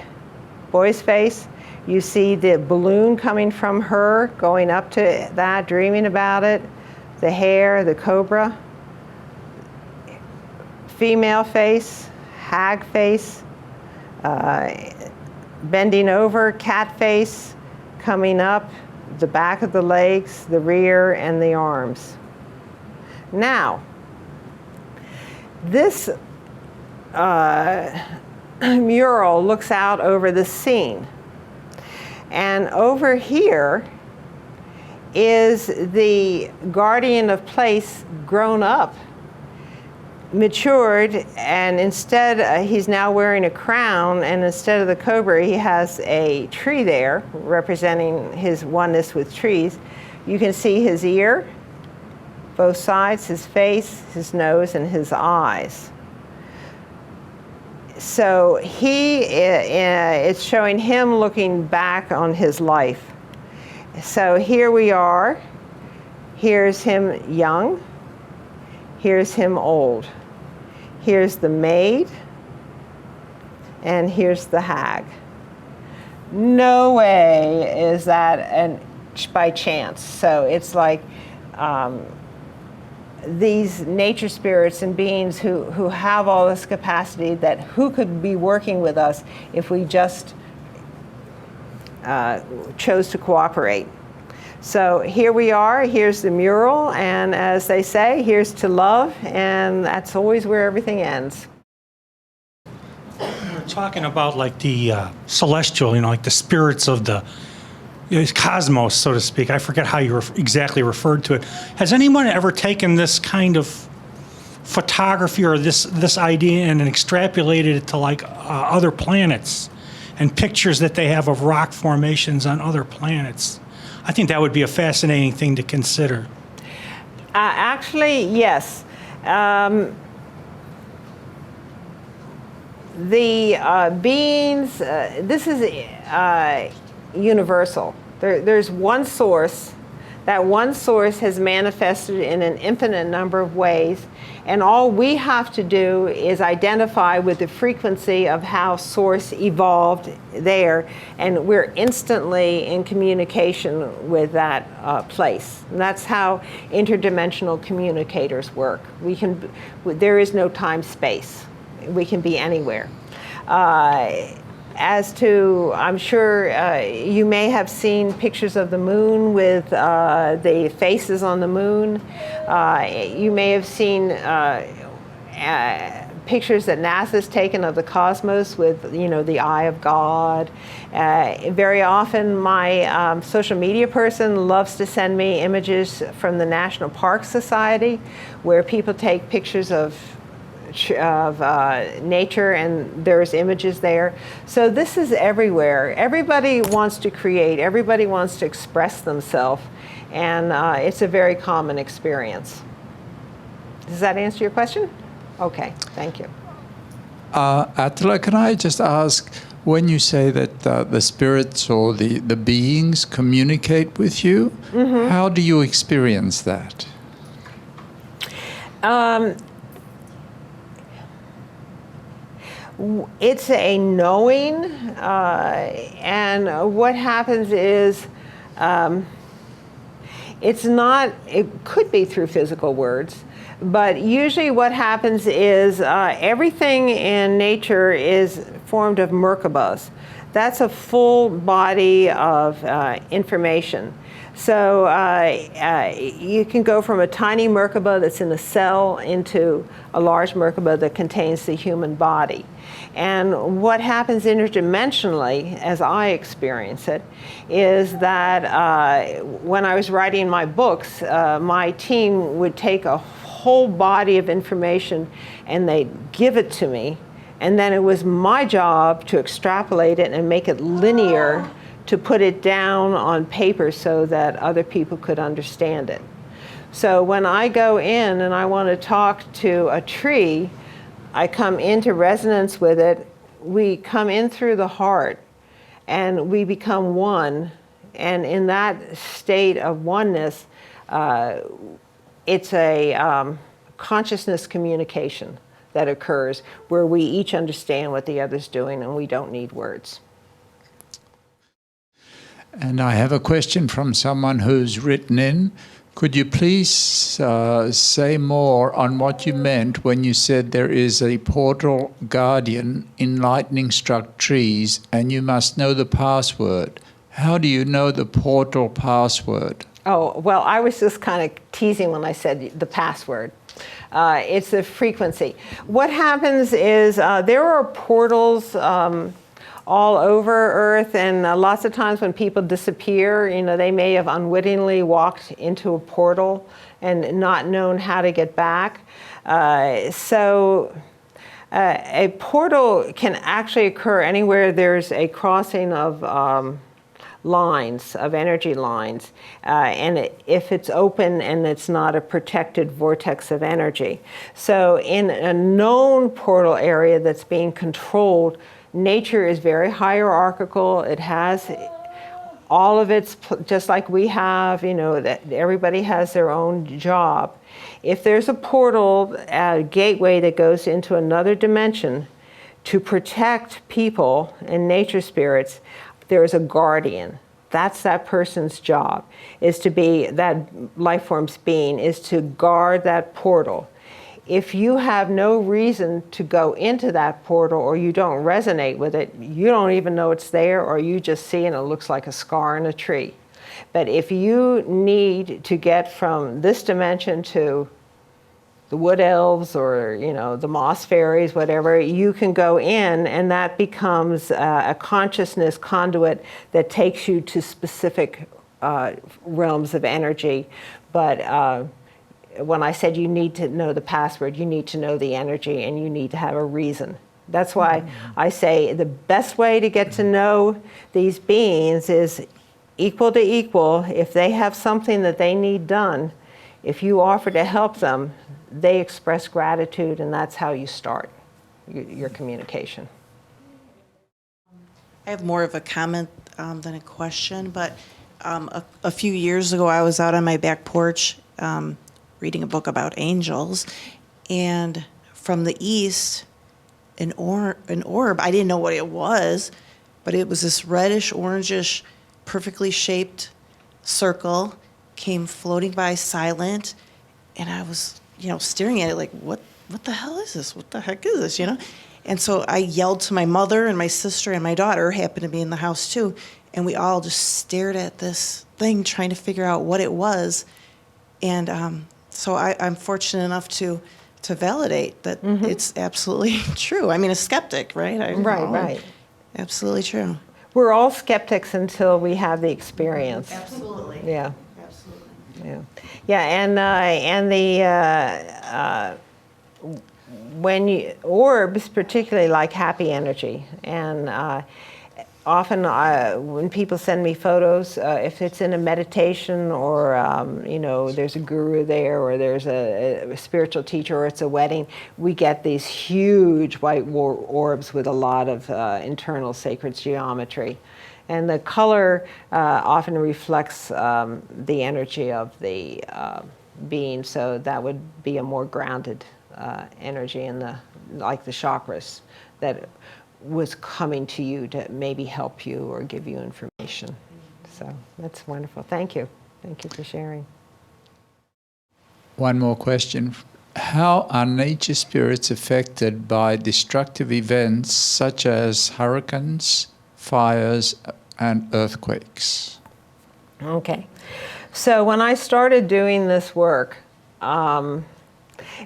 A: boy's face. You see the balloon coming from her, going up to that, dreaming about it. The hair, the cobra. Female face, hag face. Bending over, cat face, coming up, the back of the legs, the rear, and the arms. Now, this mural looks out over the scene. And over here is the guardian of place grown up, matured, and instead he's now wearing a crown, and instead of the cobra he has a tree there representing his oneness with trees. You can see his ear, both sides, his face, his nose, and his eyes. So it's showing him looking back on his life. So here we are. Here's him young. Here's him old. Here's the maid. And here's the hag. No way is that by chance. So it's like these nature spirits and beings who have all this capacity, that who could be working with us if we just chose to cooperate. So here we are, here's the mural, and as they say, here's to love, and that's always where everything ends.
B: We're talking about like the celestial, like the spirits of the cosmos, so to speak. I forget how you exactly referred to it. Has anyone ever taken this kind of photography or this idea and extrapolated it to like other planets and pictures that they have of rock formations on other planets? I think that would be a fascinating thing to consider.
A: Actually, yes. The beings, this is universal. There's one source. That one source has manifested in an infinite number of ways, and all we have to do is identify with the frequency of how source evolved there, and we're instantly in communication with that place. And that's how interdimensional communicators work. There is no time-space. We can be anywhere. As to, I'm sure you may have seen pictures of the moon with the faces on the moon. You may have seen pictures that NASA's taken of the cosmos with, the eye of God. Very often my social media person loves to send me images from the National Park Society, where people take pictures of nature, and there's images there. So this is everywhere. Everybody wants to create. Everybody wants to express themselves, and it's a very common experience. Does that answer your question? Okay, thank you.
C: Atala, can I just ask, when you say that the spirits or the beings communicate with you, how do you experience that?
A: It's a knowing, and what happens is, it could be through physical words, but usually what happens is everything in nature is formed of Merkabahs. That's a full body of information. So you can go from a tiny Merkabah that's in a cell into a large Merkabah that contains the human body. And what happens interdimensionally, as I experience it, is that when I was writing my books, my team would take a whole body of information and they'd give it to me. And then it was my job to extrapolate it and make it linear, to put it down on paper so that other people could understand it. So when I go in and I want to talk to a tree, I come into resonance with it. We come in through the heart and we become one. And in that state of oneness, it's a consciousness communication that occurs where we each understand what the other's doing and we don't need words.
C: And I have a question from someone who's written in. Could you please say more on what you meant when you said there is a portal guardian in lightning-struck trees and you must know the password? How do you know the portal password?
A: Oh, well, I was just kind of teasing when I said the password. It's the frequency. What happens is there are portals all over Earth, and lots of times when people disappear, you know, they may have unwittingly walked into a portal and not known how to get back. So a portal can actually occur anywhere there's a crossing of lines, of energy lines, and if it's open and it's not a protected vortex of energy. So in a known portal area that's being controlled, nature is very hierarchical. It has all of its, just like we have, you know, that everybody has their own job. If there's a portal, a gateway that goes into another dimension to protect people and nature spirits, there is a guardian. That's that person's job, is to be, that life form's being, is to guard that portal. If you have no reason to go into that portal or you don't resonate with it, you don't even know it's there, or you just see and it looks like a scar in a tree. But if you need to get from this dimension to the wood elves or, you know, the moss fairies, whatever, you can go in and that becomes a consciousness conduit that takes you to specific realms of energy. But when I said you need to know the password, you need to know the energy and you need to have a reason. That's why I say the best way to get to know these beings is equal to equal. If they have something that they need done, if you offer to help them, they express gratitude, and that's how you start your communication.
D: I have more of a comment than a question, but a few years ago I was out on my back porch reading a book about angels, and from the east, an orb, I didn't know what it was, but it was this reddish, orangish, perfectly shaped circle, came floating by silent, and I was, you know, staring at it like, what the hell is this? What the heck is this, you know? And so I yelled to my mother, and my sister and my daughter happened to be in the house too, and we all just stared at this thing trying to figure out what it was. And so I'm fortunate enough to validate that it's absolutely true. I mean, a skeptic, right?
A: Right.
D: Absolutely true.
A: We're all skeptics until we have the experience.
D: Absolutely.
A: Yeah.
D: Absolutely.
A: Yeah, and when you, orbs particularly like happy energy, and often when people send me photos, if it's in a meditation or you know, there's a guru there, or there's a spiritual teacher, or it's a wedding, we get these huge white orbs with a lot of internal sacred geometry. And the color often reflects the energy of the being, so that would be a more grounded energy in the, like the chakras, that was coming to you to maybe help you or give you information. So that's wonderful. Thank you. Thank you for sharing.
C: One more question. How are nature spirits affected by destructive events such as hurricanes, fires, and earthquakes?
A: Okay. So when I started doing this work,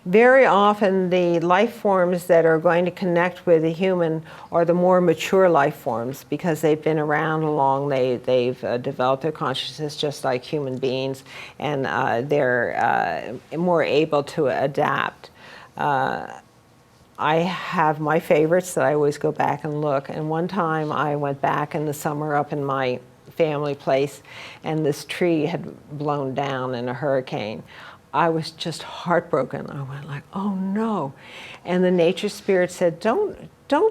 A: very often the life forms that are going to connect with a human are the more mature life forms, because they've been around long, they've developed their consciousness just like human beings, and they're more able to adapt. I have my favorites that I always go back and look, and one time I went back in the summer up in my family place, and this tree had blown down in a hurricane. I was just heartbroken. I went like, oh no. And the nature spirit said, don't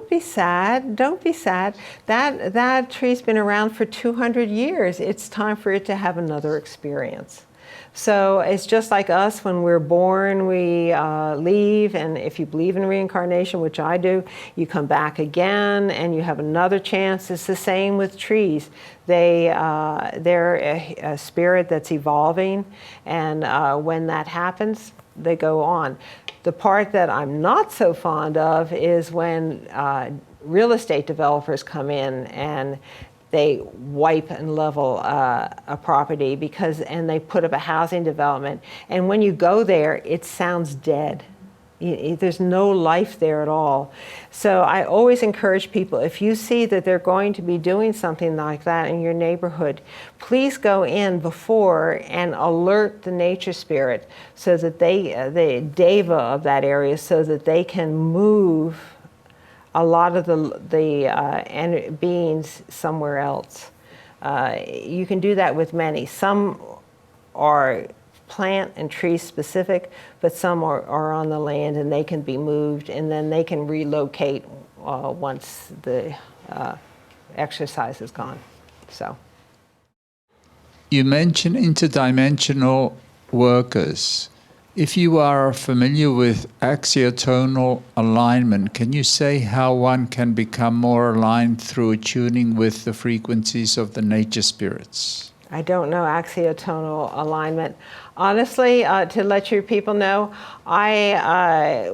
A: be sad, don't be sad. That tree's been around for 200 years. It's time for it to have another experience. So it's just like us. When we're born, we leave, and if you believe in reincarnation, which I do, you come back again and you have another chance. It's the same with trees. They're a spirit that's evolving, and when that happens, they go on. The part that I'm not so fond of is when real estate developers come in and they wipe and level a property and they put up a housing development. And when you go there, it sounds dead. There's no life there at all. So I always encourage people, if you see that they're going to be doing something like that in your neighborhood, please go in before and alert the nature spirit so that the deva of that area, so that they can move a lot of the beings somewhere else. You can do that with many. Some are plant and tree specific, but some are on the land and they can be moved, and then they can relocate once the exercise is gone. So.
C: You mentioned interdimensional workers. If you are familiar with axiotonal alignment, can you say how one can become more aligned through attuning with the frequencies of the nature spirits?
A: I don't know axiotonal alignment. Honestly, to let your people know, I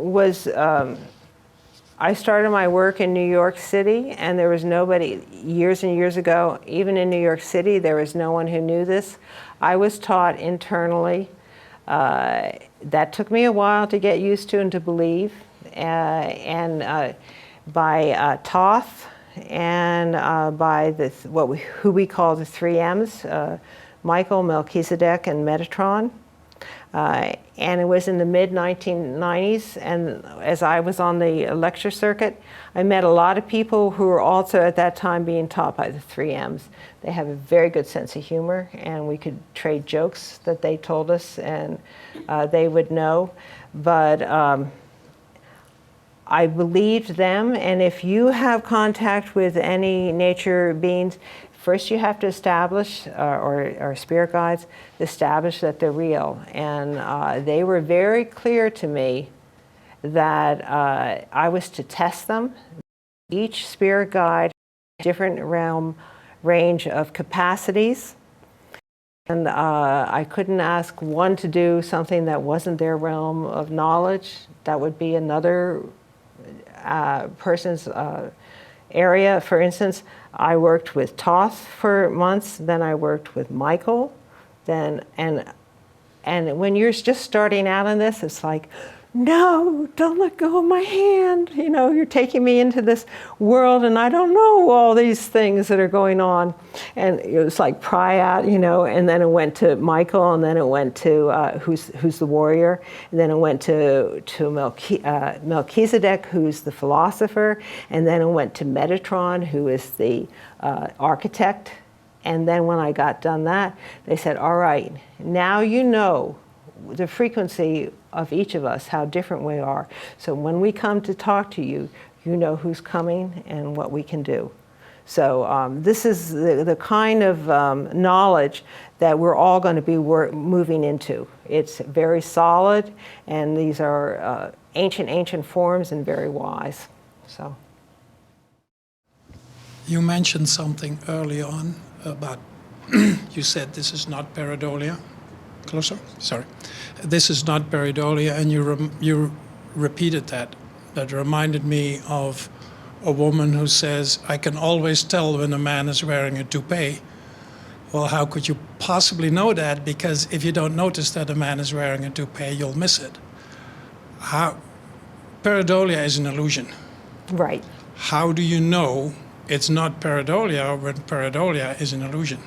A: started my work in New York City, and there was nobody, years and years ago, even in New York City, there was no one who knew this. I was taught internally. That took me a while to get used to and to believe, by Thoth and by who we call the three M's, Michael, Melchizedek, and Metatron. And it was in the mid-1990s, and as I was on the lecture circuit, I met a lot of people who were also at that time being taught by the three M's. They have a very good sense of humor, and we could trade jokes that they told us, and they would know. But I believed them, and if you have contact with any nature beings, first you have to establish, or spirit guides, establish that they're real. And they were very clear to me that I was to test them. Each spirit guide has a different range of capacities. And I couldn't ask one to do something that wasn't their realm of knowledge. That would be another person's area. For instance, I worked with Thoth for months, then I worked with Michael, and when you're just starting out in this, it's like, no, don't let go of my hand. You know, you're taking me into this world, and I don't know all these things that are going on. And it was like pry out, you know, and then it went to Michael, and then it went to who's the warrior, and then it went to Melchizedek, who's the philosopher, and then it went to Metatron, who is the architect. And then when I got done that, they said, all right, now you know the frequency of each of us, how different we are. So when we come to talk to you, you know who's coming and what we can do. So this is the kind of knowledge that we're all going to be moving into. It's very solid, and these are ancient forms and very wise. So.
E: You mentioned something early on about, you said this is not pareidolia. Closer? Sorry. This is not pareidolia, and you repeated that. That reminded me of a woman who says, I can always tell when a man is wearing a toupee. Well, how could you possibly know that? Because if you don't notice that a man is wearing a toupee, you'll miss it. Pareidolia is an illusion.
A: Right.
E: How do you know it's not pareidolia when pareidolia is an illusion?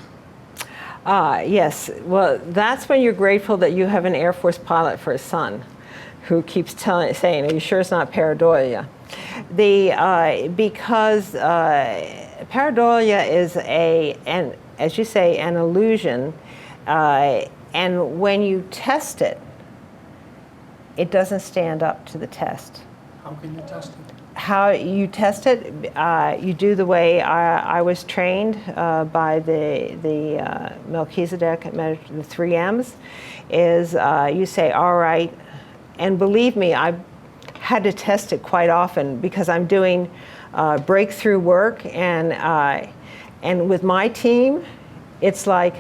A: Yes. Well, that's when you're grateful that you have an Air Force pilot for a son who keeps saying, are you sure it's not pareidolia? Because pareidolia is as you say, an illusion. And when you test it, it doesn't stand up to the test.
E: How can you test it?
A: How you test it, you do the way I was trained by the Melchizedek, the 3 M's, is you say, all right, and believe me, I've had to test it quite often because I'm doing breakthrough work, and with my team, it's like,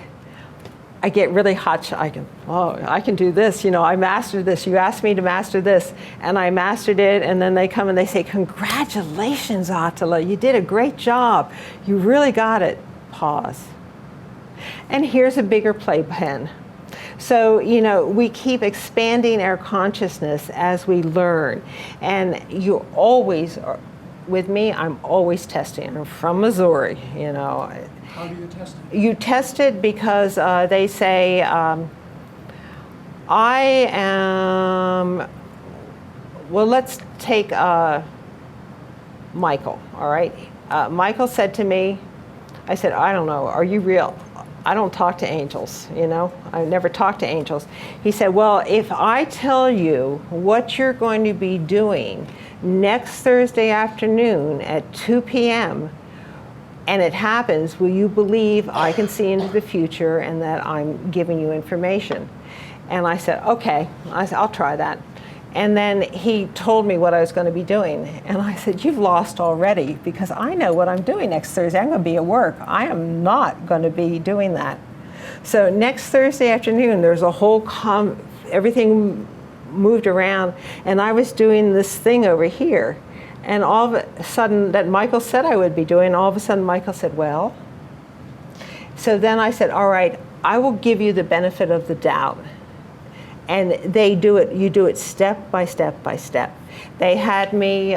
A: I get really hot. I can do this. You know, I mastered this. You asked me to master this, and I mastered it. And then they come and they say, "Congratulations, Atala! You did a great job. You really got it." Pause. And here's a bigger playpen. So, you know, we keep expanding our consciousness as we learn. And you always, with me, I'm always testing. I'm from Missouri, you know.
E: How do you test it?
A: You test it because they say, I am, well, let's take Michael, all right? Michael said to me, I said, I don't know, are you real? I don't talk to angels, you know? I never talk to angels. He said, well, if I tell you what you're going to be doing next Thursday afternoon at 2 p.m., and it happens, will you believe I can see into the future and that I'm giving you information? And I said, okay. I said, I'll try that. And then he told me what I was going to be doing. And I said, you've lost already because I know what I'm doing next Thursday. I'm going to be at work. I am not going to be doing that. So next Thursday afternoon, there's a whole, everything moved around. And I was doing this thing over here. And all of a sudden, that Michael said I would be doing, all of a sudden Michael said, well. So then I said, all right, I will give you the benefit of the doubt. And they do it, you do it step by step by step. They had me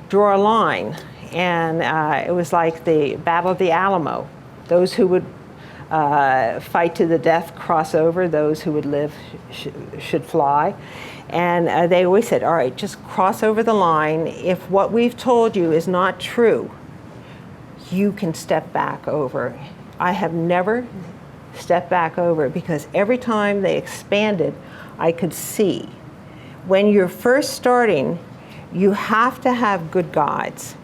A: draw a line, and it was like the Battle of the Alamo. Those who would fight to the death cross over, those who would live should fly. And they always said, all right, just cross over the line. If what we've told you is not true, you can step back over. I have never stepped back over because every time they expanded, I could see. When you're first starting, you have to have good guides.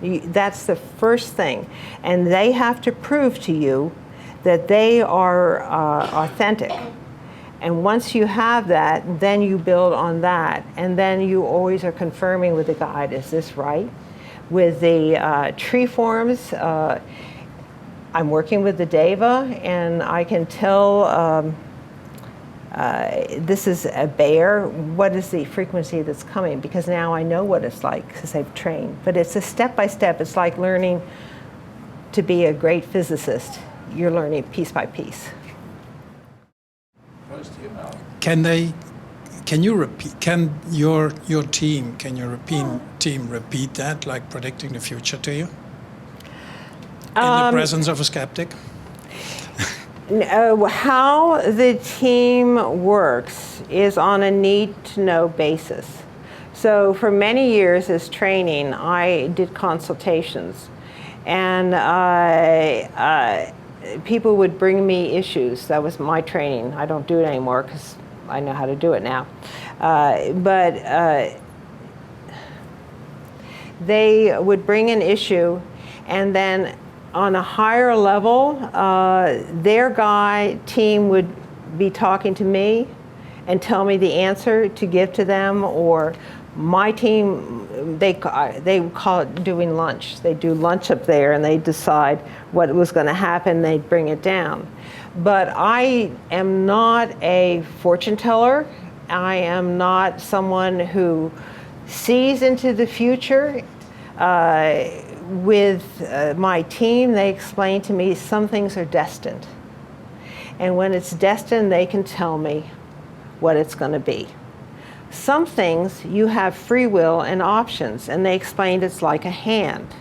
A: That's the first thing. And they have to prove to you that they are authentic. And once you have that, then you build on that. And then you always are confirming with the guide, is this right? With the tree forms, I'm working with the Deva, and I can tell this is a bear. What is the frequency that's coming? Because now I know what it's like because I've trained. But it's a step by step. It's like learning to be a great physicist. You're learning piece by piece.
E: Can you repeat? Can your team? Can your team repeat that, like predicting the future to you in the presence of a skeptic?
A: How the team works is on a need-to-know basis. So for many years as training, I did consultations, and people would bring me issues. That was my training. I don't do it anymore because I know how to do it now. But they would bring an issue, and then on a higher level, their team would be talking to me and tell me the answer to give to them, or my team, they call it doing lunch. They do lunch up there and they decide what was going to happen, they'd bring it down. But I am not a fortune teller. I am not someone who sees into the future. With my team, they explain to me some things are destined. And when it's destined, they can tell me what it's going to be. Some things you have free will and options, and they explained it's like a hand.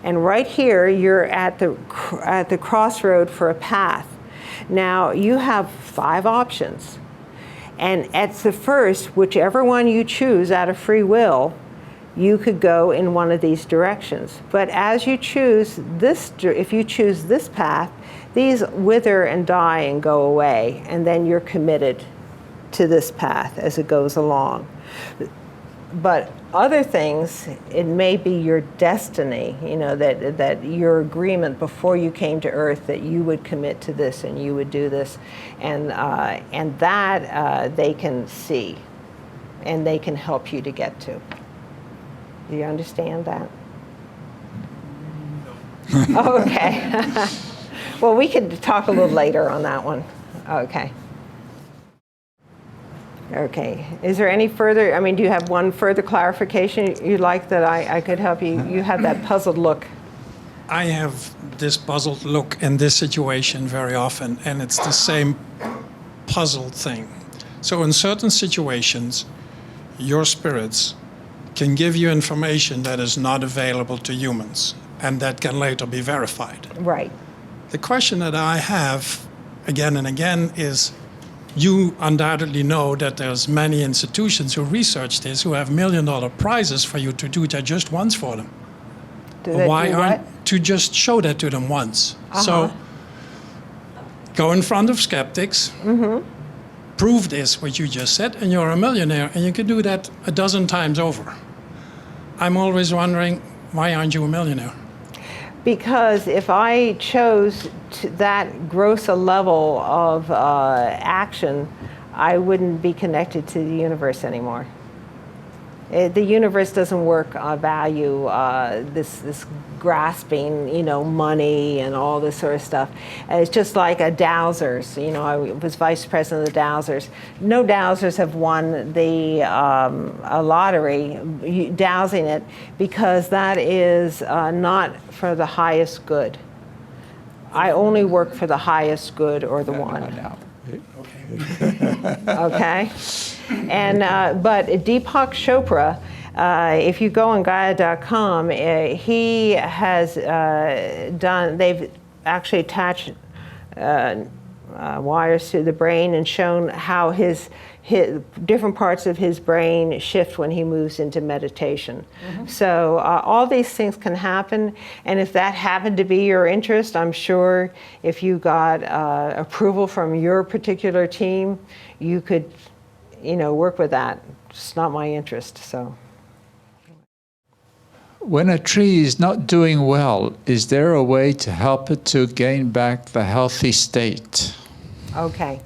A: And right here, you're at the crossroad for a path. Now, you have 5 options. And at the first, whichever one you choose out of free will, you could go in one of these directions. But as you choose this, if you choose this path, these wither and die and go away, and then you're committed to this path as it goes along. But other things, it may be your destiny, you know, that your agreement before you came to Earth that you would commit to this and you would do this, and that they can see, and they can help you to get to. Do you understand that? No. Okay. Well, we could talk a little later on that one. Okay. Okay. Is there any further, I mean, do you have one further clarification you'd like that I could help you? You have that puzzled look.
E: I have this puzzled look in this situation very often, and it's the same puzzled thing. So in certain situations, your spirits can give you information that is not available to humans, and that can later be verified.
A: Right.
E: The question that I have again and again is, you undoubtedly know that there's many institutions who research this who have $1 million prizes for you to do that just once for them. Why aren't to just show that to them once? So go in front of skeptics, prove this, what you just said, and you're a millionaire, and you can do that a dozen times over. I'm always wondering, why aren't you a millionaire?
A: Because if I chose that gross a level of action, I wouldn't be connected to the universe anymore. The universe doesn't value this grasping, you know, money and all this sort of stuff. And it's just like a Dowsers. You know, I was vice president of the Dowsers. No Dowsers have won the a lottery, dowsing it, because that is not for the highest good. I only work for the highest good or the one. Okay. And but Deepak Chopra, if you go on Gaia.com, he has they've actually attached wires to the brain and shown how his different parts of his brain shift when he moves into meditation. So all these things can happen, and if that happened to be your interest, I'm sure if you got approval from your particular team, you could, you know, work with that. It's not my interest, so.
C: When a tree is not doing well, is there a way to help it to gain back the healthy state?
A: Okay.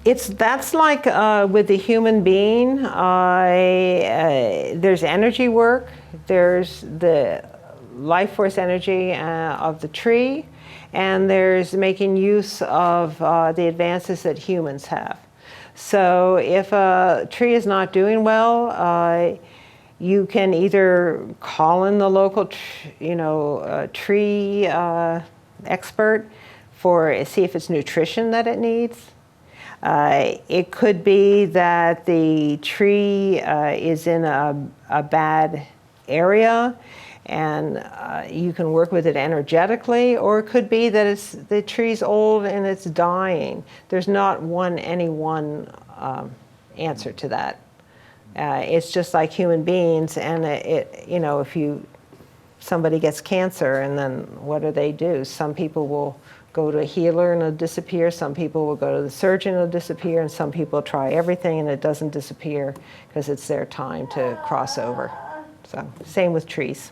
A: That's like with the human being. There's energy work. There's the life force energy of the tree, and there's making use of the advances that humans have. So if a tree is not doing well, you can either call in the local, tree expert see if it's nutrition that it needs. It could be that the tree is in a bad area, and you can work with it energetically, or it could be that the tree's old and it's dying. There's not any one answer to that. It's just like human beings, and if somebody gets cancer, and then what do? Some people will go to a healer and it'll disappear. Some people will go to the surgeon and it'll disappear, and some people try everything and it doesn't disappear because it's their time to cross over. So same with trees.